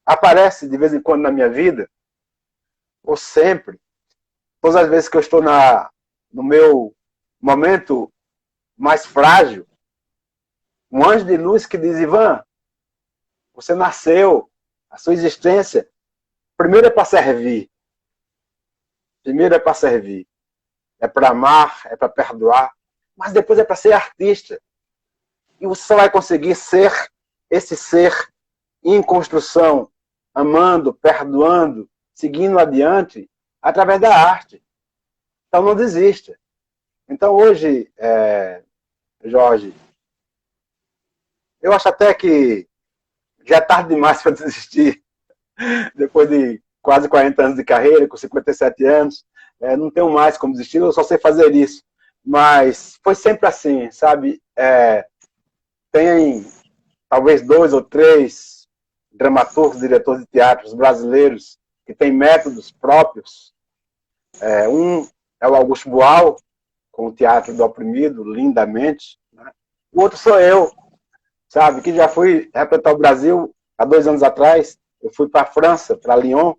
aparece de vez em quando na minha vida, ou sempre, todas as vezes que eu estou no meu momento mais frágil, um anjo de luz que diz, Ivan, você nasceu, a sua existência, primeiro é para servir. Primeiro é para servir. É para amar, é para perdoar, mas depois é para ser artista. E você só vai conseguir ser esse ser em construção, amando, perdoando, seguindo adiante, através da arte. Então não desista. Então hoje, Jorge, eu acho até que já é tarde demais para desistir. Depois de quase 40 anos de carreira, com 57 anos, não tenho mais como desistir, eu só sei fazer isso. Mas foi sempre assim, sabe? tem talvez 2 ou 3 dramaturgos, diretores de teatros brasileiros que têm métodos próprios. Um é o Augusto Boal, com o Teatro do Oprimido, lindamente. Né? O outro sou eu, sabe, que já fui representar o Brasil há 2 anos atrás. Eu fui para a França, para Lyon,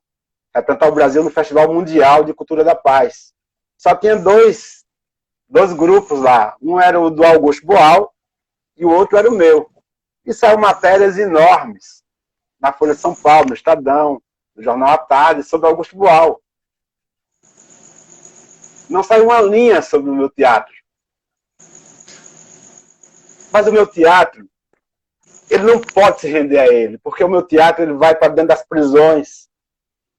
representar o Brasil no Festival Mundial de Cultura da Paz. Só tinha dois grupos lá. Um era o do Augusto Boal e o outro era o meu. E saiu matérias enormes na Folha de São Paulo, no Estadão, no Jornal à Tarde, sobre Augusto Boal. Não saiu uma linha sobre o meu teatro. Mas o meu teatro, ele não pode se render a ele, porque o meu teatro ele vai para dentro das prisões,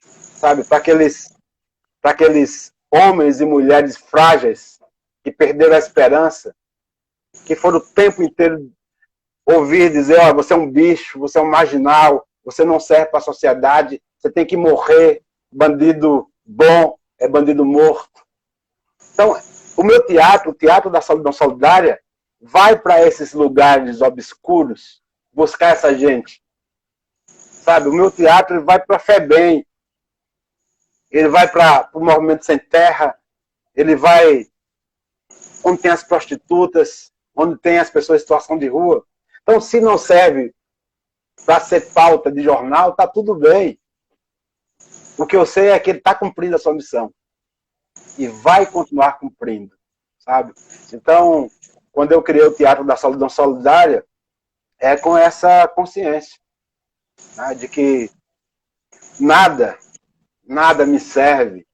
sabe? Para aqueles homens e mulheres frágeis que perderam a esperança, que foram o tempo inteiro ouvir dizer, ó, você é um bicho, você é um marginal, você não serve para a sociedade, você tem que morrer, bandido bom é bandido morto. Então, o meu teatro, o Teatro da Solidão Solidária, vai para esses lugares obscuros buscar essa gente. Sabe, o meu teatro ele vai para a FEBEM, ele vai para o Movimento Sem Terra, ele vai onde tem as prostitutas, onde tem as pessoas em situação de rua. Então, se não serve para ser pauta de jornal, tá tudo bem. O que eu sei é que ele está cumprindo a sua missão. E vai continuar cumprindo, sabe? Então, quando eu criei o Teatro da Solidão Solidária, é com essa consciência, né, de que nada me serve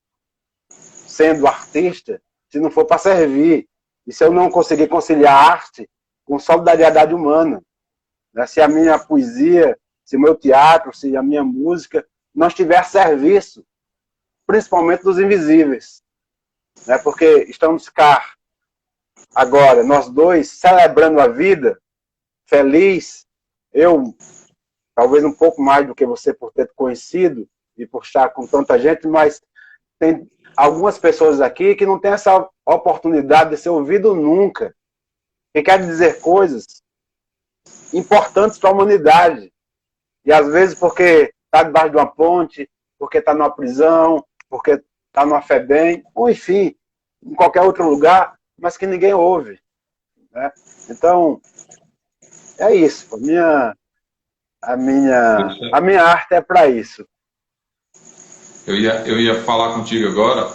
sendo artista se não for para servir. E se eu não conseguir conciliar a arte com solidariedade humana, né? Se a minha poesia, se o meu teatro, se a minha música não estiver a serviço, principalmente dos invisíveis, né? Porque estamos cá agora, nós dois, celebrando a vida, feliz, eu talvez um pouco mais do que você por ter conhecido e por estar com tanta gente, mas tem algumas pessoas aqui que não têm essa oportunidade de ser ouvido nunca, que querem dizer coisas importantes para a humanidade. E às vezes porque está debaixo de uma ponte, porque está numa prisão, porque está numa FEBEM, ou enfim, em qualquer outro lugar, mas que ninguém ouve. Né? Então, é isso. A minha arte é para isso. Eu ia falar contigo agora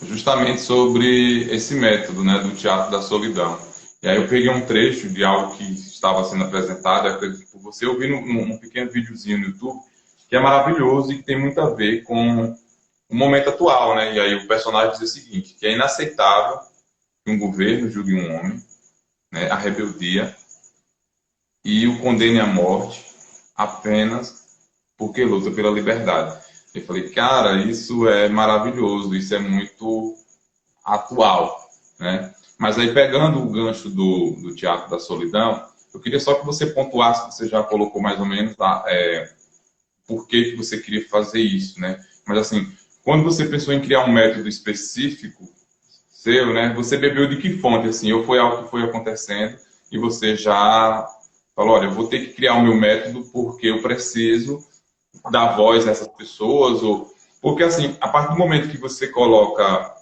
justamente sobre esse método, né, do Teatro da Solidão. E aí eu peguei um trecho de algo que estava sendo apresentado, acredito por você, eu vi num pequeno videozinho no YouTube, que é maravilhoso e que tem muito a ver com o momento atual, né? E aí o personagem diz o seguinte, que é inaceitável que um governo julgue um homem, né, a rebeldia, e o condene à morte apenas porque luta pela liberdade. Eu falei, cara, isso é maravilhoso, isso é muito atual, né? Mas aí, pegando o gancho do Teatro da Solidão, eu queria só que você pontuasse, você já colocou mais ou menos por que você queria fazer isso, né? Mas assim, quando você pensou em criar um método específico seu, né? Você bebeu de que fonte, assim? Ou foi algo que foi acontecendo e você já falou, olha, eu vou ter que criar o meu método porque eu preciso dar voz a essas pessoas, porque assim, a partir do momento que você coloca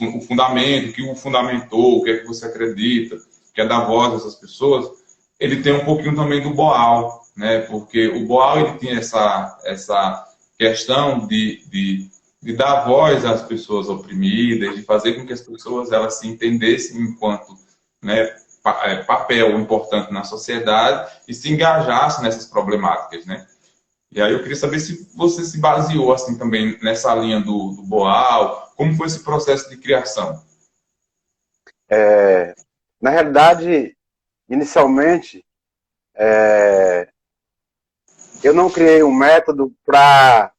o fundamento, o que o fundamentou, o que é que você acredita, quer dar voz a essas pessoas, ele tem um pouquinho também do Boal, né? Porque o Boal ele tinha essa questão de dar voz às pessoas oprimidas, de fazer com que as pessoas elas se entendessem enquanto, né, papel importante na sociedade e se engajasse nessas problemáticas, né? E aí eu queria saber se você se baseou assim também nessa linha do Boal, como foi esse processo de criação? Na realidade, inicialmente, eu não criei um método para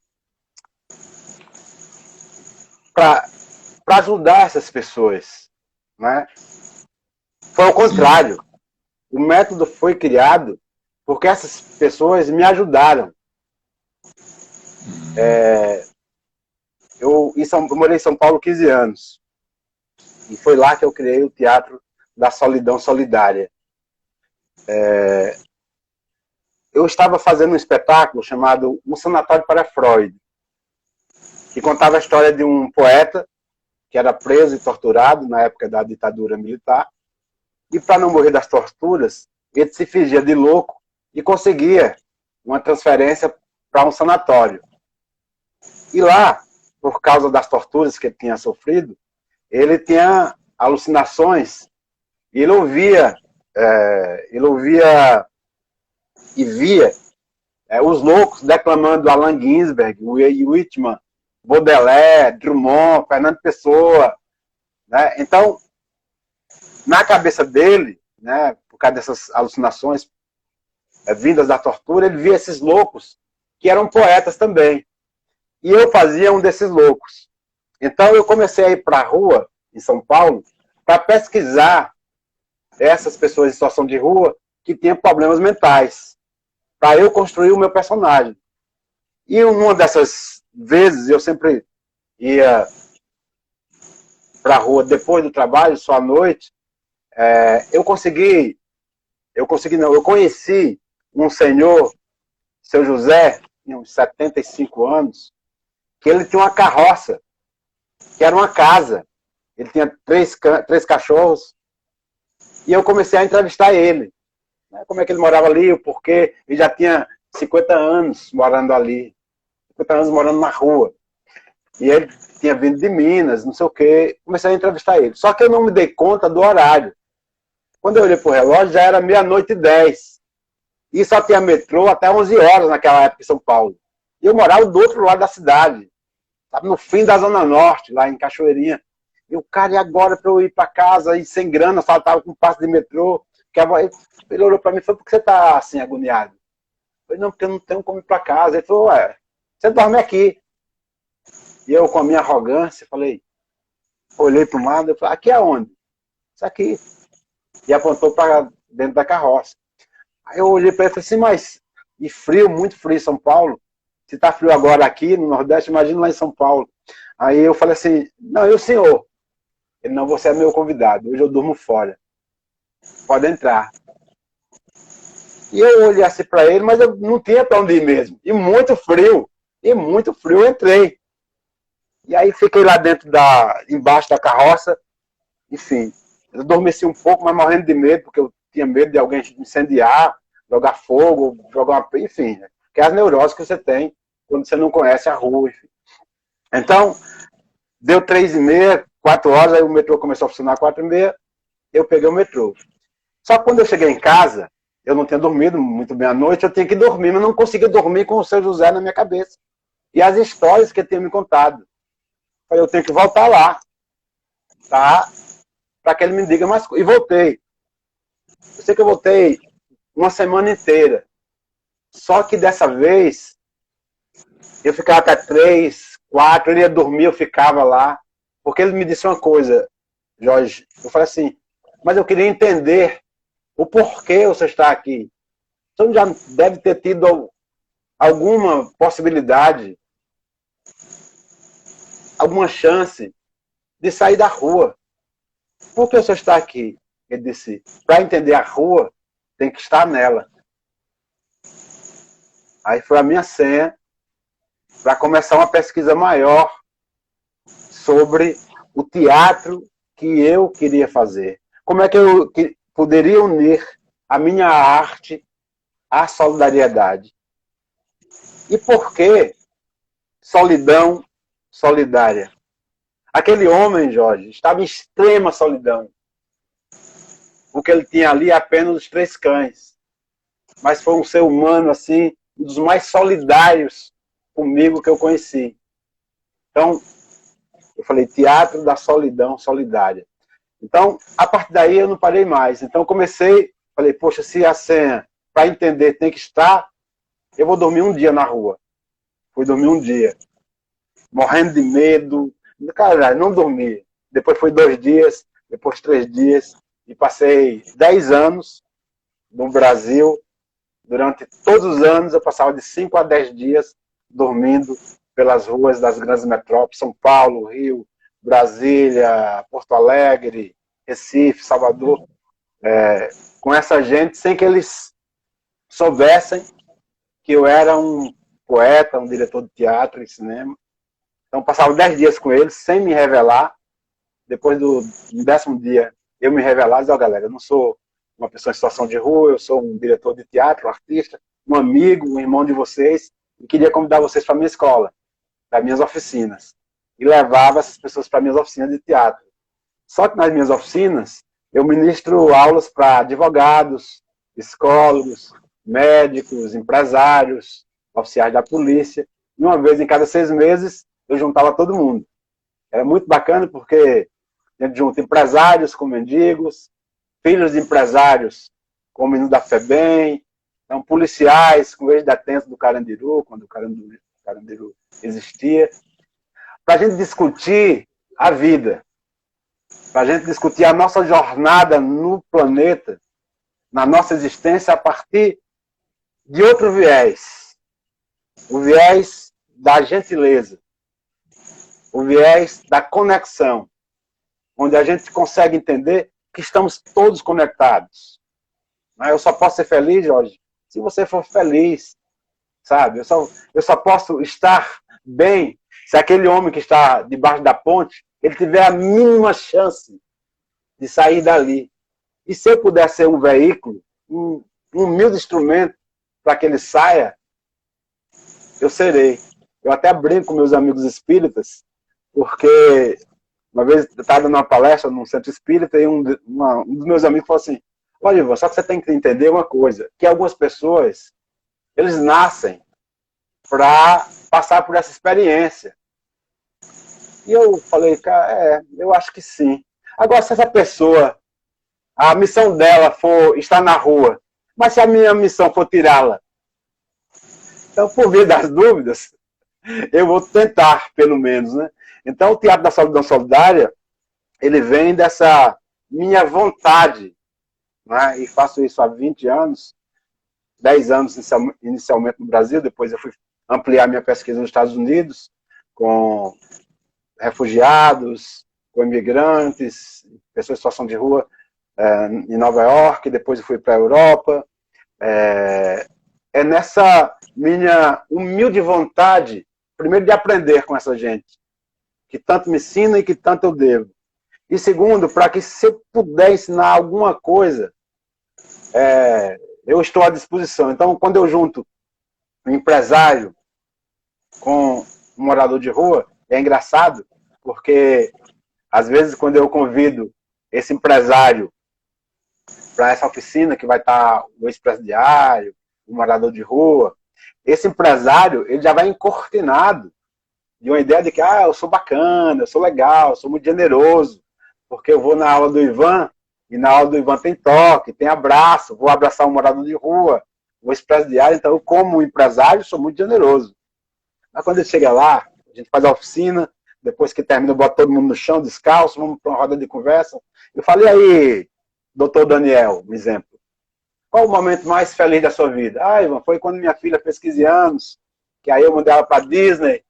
ajudar essas pessoas, né? Foi ao contrário. Sim. O método foi criado porque essas pessoas me ajudaram. Eu morei em São Paulo 15 anos. E foi lá que eu criei o Teatro da Solidão Solidária. eu estava fazendo um espetáculo chamado Um Sanatório para Freud, que contava a história de um poeta que era preso e torturado na época da ditadura militar, e para não morrer das torturas, ele se fingia de louco e conseguia uma transferência para um sanatório. E lá, por causa das torturas que ele tinha sofrido, ele tinha alucinações, e ele ouvia e via os loucos declamando Allen Ginsberg, Whitman, Baudelaire, Drummond, Fernando Pessoa, né? Então, na cabeça dele, né, por causa dessas alucinações vindas da tortura, ele via esses loucos que eram poetas também. E eu fazia um desses loucos. Então eu comecei a ir para a rua, em São Paulo, para pesquisar essas pessoas em situação de rua que tinham problemas mentais, para eu construir o meu personagem. E uma dessas vezes eu sempre ia para a rua depois do trabalho, só à noite. Eu conheci um senhor, seu José, de uns 75 anos, que ele tinha uma carroça, que era uma casa. Ele tinha três cachorros, e eu comecei a entrevistar ele. Como é que ele morava ali, o porquê. Ele já tinha 50 anos morando ali, 50 anos morando na rua. E ele tinha vindo de Minas, não sei o quê. Comecei a entrevistar ele. Só que eu não me dei conta do horário. Quando eu olhei para o relógio, já era 00:30. E só tinha metrô até 11 horas naquela época em São Paulo. E eu morava do outro lado da cidade, sabe, no fim da Zona Norte, lá em Cachoeirinha. E o cara, e agora para eu ir para casa, e sem grana, só estava com passe de metrô. Ele olhou para mim e falou: por que você está assim, agoniado? Eu falei: não, porque eu não tenho como ir para casa. Ele falou: você dorme aqui. E eu, com a minha arrogância, olhei para o lado, eu falei: aqui aonde? Isso aqui. E apontou para dentro da carroça. Aí eu olhei para ele e falei assim: mas, e frio, muito frio em São Paulo. Se está frio agora aqui no Nordeste, imagina lá em São Paulo. Aí eu falei assim: não, e o senhor? Ele: não, você é meu convidado, hoje eu durmo fora. Pode entrar. E eu olhei assim para ele, mas eu não tinha para onde ir mesmo. E muito frio, eu entrei. E aí fiquei lá embaixo da carroça, enfim. Eu adormeci um pouco, mas morrendo de medo, porque eu tinha medo de alguém incendiar, jogar fogo, enfim, que é as neuroses que você tem quando você não conhece a rua, enfim. Então, deu 3:30, 4 horas, aí o metrô começou a funcionar 4:30, eu peguei o metrô. Só que quando eu cheguei em casa, eu não tinha dormido muito bem à noite, eu tinha que dormir, mas não conseguia dormir com o seu José na minha cabeça. E as histórias que ele tinha me contado. Eu tenho que voltar lá, tá? Para que ele me diga mais coisas. E voltei. Eu sei que eu voltei uma semana inteira. Só que dessa vez, eu ficava até 3, 4, ele ia dormir, eu ficava lá. Porque ele me disse uma coisa, Jorge. Eu falei assim: mas eu queria entender o porquê você está aqui. Você já deve ter tido alguma possibilidade, alguma chance de sair da rua. Por que você está aqui? Ele disse: para entender a rua, tem que estar nela. Aí foi a minha senha para começar uma pesquisa maior sobre o teatro que eu queria fazer. Como é que eu poderia unir a minha arte à solidariedade? E por que solidão solidária? Aquele homem, Jorge, estava em extrema solidão. O que ele tinha ali é apenas os 3 cães. Mas foi um ser humano, assim, um dos mais solidários comigo que eu conheci. Então, eu falei: teatro da solidão solidária. Então, a partir daí eu não parei mais. Então, falei: poxa, se a senha, para entender, tem que estar, eu vou dormir um dia na rua. Fui dormir um dia, morrendo de medo. Cara, não dormi. Depois foi 2 dias, depois 3 dias, e passei 10 anos no Brasil. Durante todos os anos, eu passava de 5 a 10 dias dormindo pelas ruas das grandes metrópoles: São Paulo, Rio, Brasília, Porto Alegre, Recife, Salvador. com essa gente sem que eles soubessem que eu era um poeta, um diretor de teatro e cinema. Então, passava 10 dias com eles, sem me revelar. Depois do 10º dia, eu me revelar e dizer, galera, eu não sou uma pessoa em situação de rua, eu sou um diretor de teatro, um artista, um amigo, um irmão de vocês, e queria convidar vocês para a minha escola, para minhas oficinas. E levava essas pessoas para minhas oficinas de teatro. Só que nas minhas oficinas, eu ministro aulas para advogados, psicólogos, médicos, empresários, oficiais da polícia. E uma vez em cada 6 meses, eu juntava todo mundo. Era muito bacana porque a gente junta empresários com mendigos, filhos de empresários com o menino da FEBEM, então, policiais com o ex-detento do Carandiru, quando o Carandiru existia, para a gente discutir a vida, para a gente discutir a nossa jornada no planeta, na nossa existência, a partir de outro viés. O viés da gentileza. O viés da conexão. Onde a gente consegue entender que estamos todos conectados. Eu só posso ser feliz, Jorge, se você for feliz. Sabe? Eu só posso estar bem se aquele homem que está debaixo da ponte, ele tiver a mínima chance de sair dali. E se eu puder ser um veículo, um humilde instrumento para que ele saia, eu serei. Eu até brinco com meus amigos espíritas, porque uma vez eu estava dando uma palestra num centro espírita e um dos meus amigos falou assim, olha, Ivan, só que você tem que entender uma coisa, que algumas pessoas, eles nascem para passar por essa experiência. E eu falei, cara, eu acho que sim. Agora, se essa pessoa, a missão dela for estar na rua, mas se a minha missão for tirá-la, então, por via das dúvidas, eu vou tentar, pelo menos, né? Então, o Teatro da Solidão Solidária, ele vem dessa minha vontade, né? E faço isso há 20 anos, 10 anos inicialmente no Brasil, depois eu fui ampliar minha pesquisa nos Estados Unidos, com refugiados, com imigrantes, pessoas em situação de rua, em Nova York, depois eu fui para a Europa. É nessa minha humilde vontade, primeiro, de aprender com essa gente, que tanto me ensina e que tanto eu devo. E segundo, para que se eu puder ensinar alguma coisa, eu estou à disposição. Então, quando eu junto um empresário com um morador de rua, é engraçado, porque às vezes quando eu convido esse empresário para essa oficina, que vai estar o ex-presidiário, o morador de rua, esse empresário, ele já vai encortinado de uma ideia de que, eu sou bacana, eu sou legal, eu sou muito generoso, porque eu vou na aula do Ivan, e na aula do Ivan tem toque, tem abraço, vou abraçar um morador de rua, o ex-presidiário, então eu, como empresário, sou muito generoso. Mas quando ele chega lá, a gente faz a oficina, depois que termina, eu boto todo mundo no chão, descalço, vamos para uma roda de conversa. Eu falei, aí, doutor Daniel, um exemplo, qual o momento mais feliz da sua vida? Ivan, foi quando minha filha fez 15 anos, que aí eu mandei ela para Disney,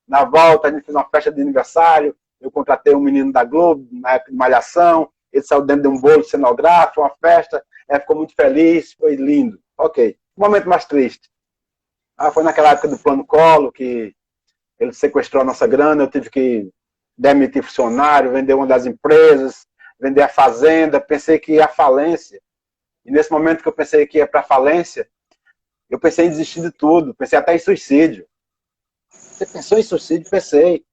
na volta a gente fez uma festa de aniversário, eu contratei um menino da Globo, na época de Malhação, ele saiu dentro de um bolo cenográfico, uma festa, ela ficou muito feliz, foi lindo. Ok. O momento mais triste. Foi naquela época do Plano Collor, que ele sequestrou a nossa grana, eu tive que demitir funcionário, vender uma das empresas, vender a fazenda, pensei que ia à falência. E nesse momento que eu pensei que ia para a falência, eu pensei em desistir de tudo, pensei até em suicídio. Você pensou em suicídio? Pensei.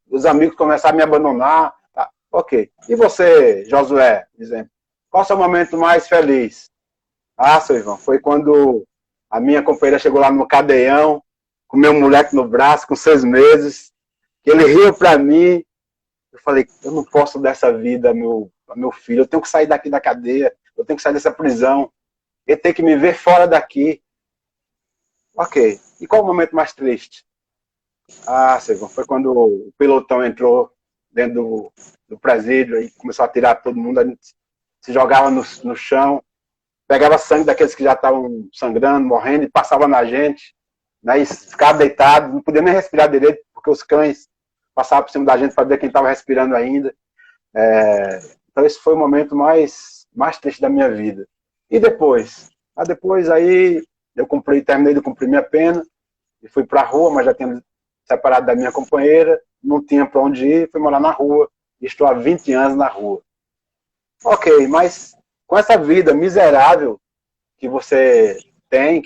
Os amigos começaram a me abandonar. Tá, ok. E você, Josué, por exemplo? Qual é o seu momento mais feliz? Seu Ivan, foi quando a minha companheira chegou lá no cadeião, com meu moleque no braço, com 6 meses, que ele riu para mim. Eu falei, eu não posso dar essa vida a meu filho, eu tenho que sair daqui da cadeia, eu tenho que sair dessa prisão, ele tem que me ver fora daqui. Ok. E qual o momento mais triste? Silvão, foi quando o pelotão entrou dentro do presídio e começou a tirar todo mundo, a gente se jogava no chão, pegava sangue daqueles que já estavam sangrando, morrendo, e passava na gente, né, e ficava deitado, não podia nem respirar direito, porque os cães passavam por cima da gente para ver quem estava respirando ainda. Então esse foi o momento mais triste da minha vida. E depois? Depois aí eu terminei de cumprir minha pena e fui para a rua, mas já tinha separado da minha companheira, não tinha para onde ir, fui morar na rua e estou há 20 anos na rua. Ok, mas com essa vida miserável que você tem,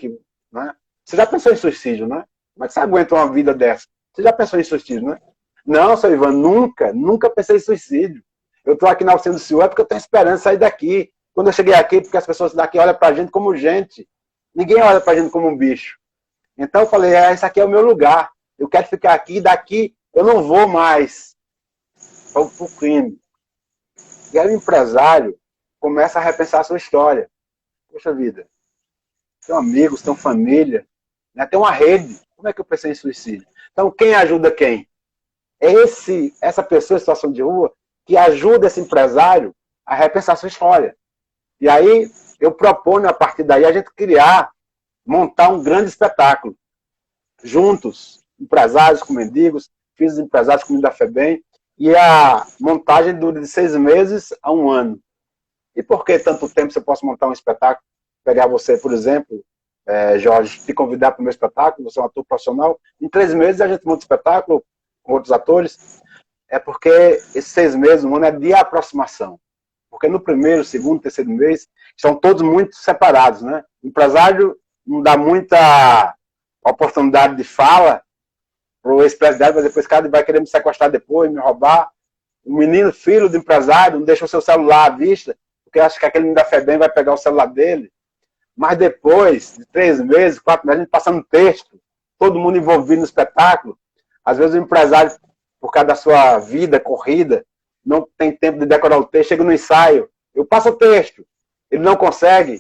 né? Você já pensou em suicídio, né? Como é que você aguenta uma vida dessa? Você já pensou em suicídio, né? Não, seu Ivan, nunca pensei em suicídio. Eu estou aqui na oficina do senhor é porque eu tenho esperança de sair daqui. Quando eu cheguei aqui, porque as pessoas daqui olham para a gente como gente. Ninguém olha para a gente como um bicho. Então eu falei, esse aqui é o meu lugar. Eu quero ficar aqui, daqui eu não vou mais para o crime. E aí o empresário começa a repensar a sua história. Poxa vida, tem amigos, tem família, né? Tem uma rede. Como é que eu pensei em suicídio? Então quem ajuda quem? É essa pessoa em situação de rua que ajuda esse empresário a repensar a sua história. E aí eu proponho, a partir daí, a gente montar um grande espetáculo. Juntos, empresários com mendigos, filhos de empresários comigo da FEBEM, e a montagem dura de 6 meses a 1 ano. E por que tanto tempo você possa montar um espetáculo? Pegar você, por exemplo, Jorge, te convidar para o meu espetáculo, você é um ator profissional, em 3 meses a gente monta um espetáculo com outros atores, é porque esses 6 meses, 1 ano, é de aproximação. Porque no primeiro, segundo, terceiro mês, são todos muito separados, né? O empresário não dá muita oportunidade de fala para o ex-presidente, mas depois cada vai querer me sequestrar depois, me roubar. O menino, filho do empresário, não deixa o seu celular à vista, porque acha que aquele menino da FEBEM vai pegar o celular dele. Mas depois de 3 meses, 4 meses, a gente passando texto, todo mundo envolvido no espetáculo, às vezes o empresário, por causa da sua vida corrida, não tem tempo de decorar o texto, chega no ensaio, eu passo o texto, ele não consegue,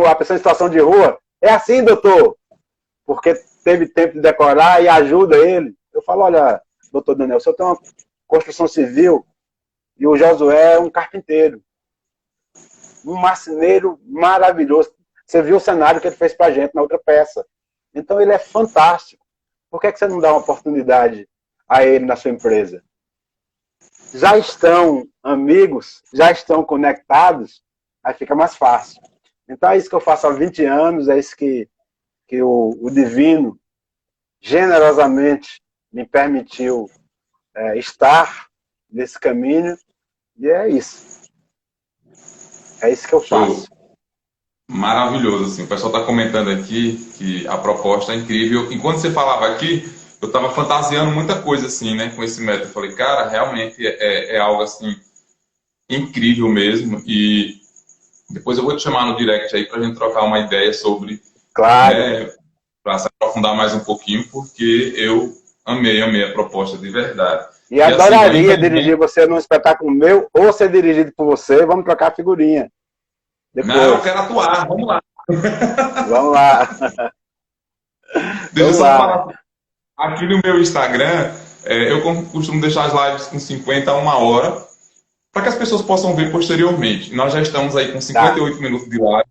a pessoa em situação de rua, é assim, doutor, porque teve tempo de decorar e ajuda ele. Eu falo, olha, doutor Daniel, o senhor tem uma construção civil e o Josué é um carpinteiro, um marceneiro maravilhoso. Você viu o cenário que ele fez pra gente na outra peça. Então ele é fantástico. Por que você não dá uma oportunidade a ele na sua empresa? Já estão amigos, já estão conectados, aí fica mais fácil. Então é isso que eu faço há 20 anos, é isso que o Divino generosamente me permitiu estar nesse caminho, e é isso. É isso que eu faço. Show. Maravilhoso, assim. O pessoal está comentando aqui que a proposta é incrível. Enquanto você falava aqui, eu estava fantasiando muita coisa, assim, né, com esse método. Eu falei, cara, realmente é algo, assim, incrível mesmo. E depois eu vou te chamar no direct aí para a gente trocar uma ideia sobre, Claro. para se aprofundar mais um pouquinho, porque eu amei a proposta de verdade. E adoraria dirigir você num espetáculo meu ou ser dirigido por você. Vamos trocar figurinha. Depois. Não, eu quero atuar. Vamos lá. Vamos lá. Deixa eu só falar. Aqui no meu Instagram, eu costumo deixar as lives com 50 a 1 hora, para que as pessoas possam ver posteriormente. Nós já estamos aí com 58 minutos de live.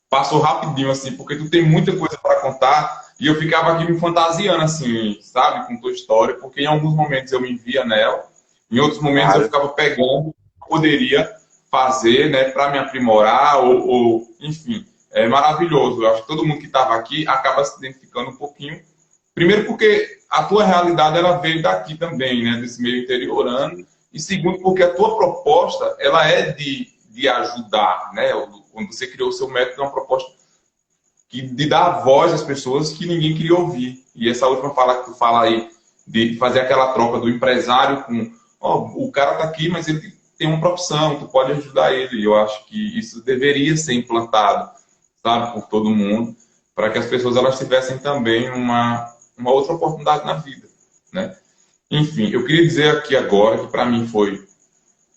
Passou rapidinho, assim, porque tu tem muita coisa para contar. E eu ficava aqui me fantasiando, assim, sabe, com tua história, porque em alguns momentos eu me via nela, em outros momentos eu ficava pegando, poderia fazer, né, para me aprimorar, ou enfim, é maravilhoso. Eu acho que todo mundo que estava aqui acaba se identificando um pouquinho. Primeiro porque a tua realidade, ela veio daqui também, né, desse meio interiorano. E segundo porque a tua proposta, ela é de ajudar, né? Quando você criou o seu método, é uma proposta de dar voz às pessoas que ninguém queria ouvir. E essa última fala que tu fala aí, de fazer aquela troca do empresário com, o cara tá aqui, mas ele tem uma profissão, tu pode ajudar ele. E eu acho que isso deveria ser implantado, sabe, por todo mundo, para que as pessoas elas tivessem também uma outra oportunidade na vida, né? Enfim, eu queria dizer aqui agora que para mim foi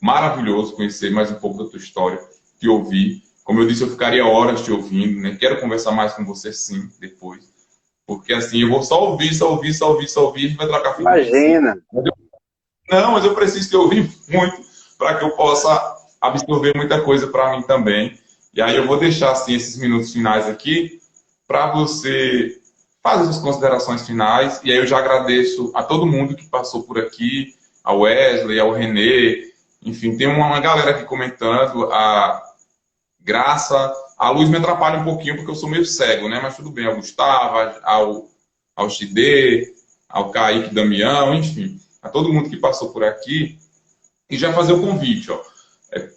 maravilhoso conhecer mais um pouco da tua história, te ouvir. Como eu disse, eu ficaria horas te ouvindo, né? Quero conversar mais com você, sim, depois. Porque, assim, eu vou só ouvir, a gente vai trocar figurinha. Imagina! Mas eu preciso te ouvir muito para que eu possa absorver muita coisa para mim também. E aí eu vou deixar, assim, esses minutos finais aqui para você fazer as considerações finais. E aí eu já agradeço a todo mundo que passou por aqui, ao Wesley, ao Renê. Enfim, tem uma galera aqui comentando, a Graça A luz me atrapalha um pouquinho porque eu sou meio cego, né? Mas tudo bem, ao Gustavo, ao Xidê, ao Kaique Damião, enfim, a todo mundo que passou por aqui. E já fazer o convite, ó.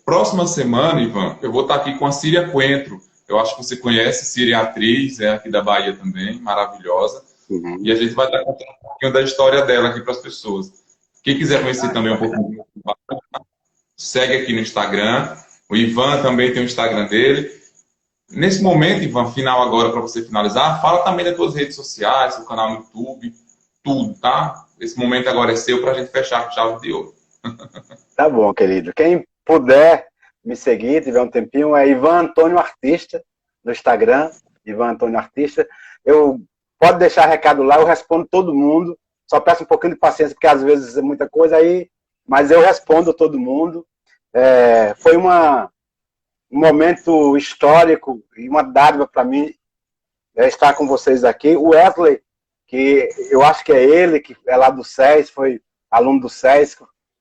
Próxima semana, Ivan, eu vou estar aqui com a Síria Coentro. Eu acho que você conhece, Síria é atriz, é aqui da Bahia também, maravilhosa. Uhum. E a gente vai estar contando um pouquinho da história dela aqui para as pessoas. Quem quiser conhecer também um pouquinho, segue aqui no Instagram. O Ivan também tem o Instagram dele. Nesse momento, Ivan, final agora, para você finalizar, fala também das suas redes sociais, seu canal no YouTube, tudo, tá? Esse momento agora é seu para a gente fechar com chave de ouro. Tá bom, querido. Quem puder me seguir, tiver um tempinho, é Ivan Antônio Artista, no Instagram, Ivan Antônio Artista. Pode deixar recado lá, eu respondo todo mundo. Só peço um pouquinho de paciência, porque às vezes é muita coisa aí, mas eu respondo todo mundo. Foi um momento histórico e uma dádiva para mim estar com vocês aqui. O Wesley, que eu acho que é ele, que é lá do SES, foi aluno do SES,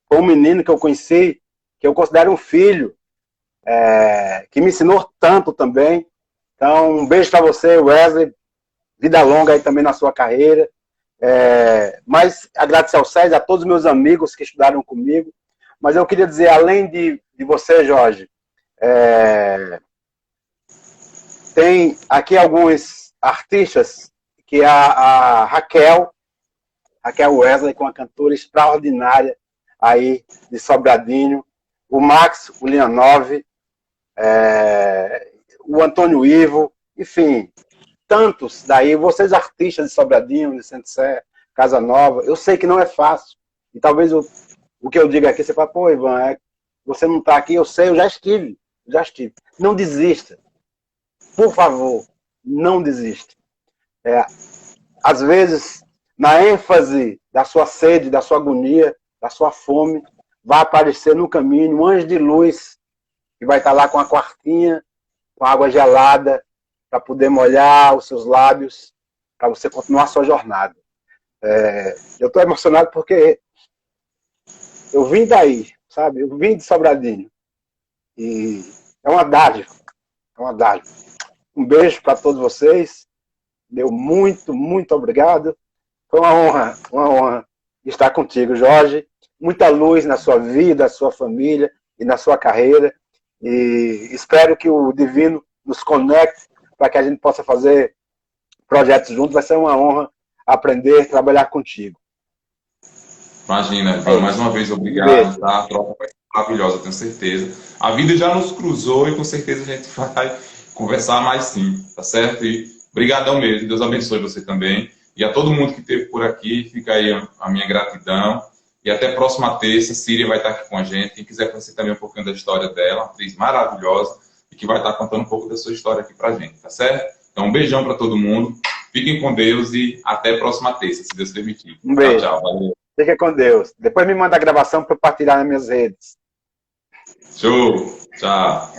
foi um menino que eu conheci, que eu considero um filho, que me ensinou tanto também. Então, um beijo para você, Wesley. Vida longa aí também na sua carreira. Mas agradecer ao SES, a todos os meus amigos que estudaram comigo. Mas eu queria dizer, além de você, Jorge, tem aqui alguns artistas, que é a Raquel Wesley, com uma cantora extraordinária aí de Sobradinho, o Max Ulianov, o Antônio Ivo, enfim, tantos daí, vocês artistas de Sobradinho, de Centro-Sé, Casa Nova, eu sei que não é fácil, e talvez o que eu digo aqui, você fala, pô, Ivan, você não está aqui, eu sei, eu já estive. Não desista, por favor, não desista. Às vezes, na ênfase da sua sede, da sua agonia, da sua fome, vai aparecer no caminho um anjo de luz que vai estar lá com a quartinha, com água gelada, para poder molhar os seus lábios, para você continuar a sua jornada. Eu estou emocionado porque eu vim daí, sabe? Eu vim de Sobradinho. E é uma dádiva. Um beijo para todos vocês. Meu muito, muito obrigado. Foi uma honra estar contigo, Jorge. Muita luz na sua vida, na sua família e na sua carreira. E espero que o Divino nos conecte para que a gente possa fazer projetos juntos. Vai ser uma honra aprender a trabalhar contigo. Imagina, Ivan, mais uma vez obrigado, tá? A troca vai ser maravilhosa, tenho certeza. A vida já nos cruzou e com certeza a gente vai conversar mais sim, tá certo? E brigadão mesmo, Deus abençoe você também. E a todo mundo que esteve por aqui, fica aí a minha gratidão. E até a próxima terça, Síria vai estar aqui com a gente. Quem quiser conhecer também um pouquinho da história dela, uma atriz maravilhosa, e que vai estar contando um pouco da sua história aqui pra gente, tá certo? Então, um beijão para todo mundo. Fiquem com Deus e até a próxima terça, se Deus permitir. Um beijo. Tchau, valeu. Fica com Deus. Depois me manda a gravação para compartilhar nas minhas redes. Show. Tchau.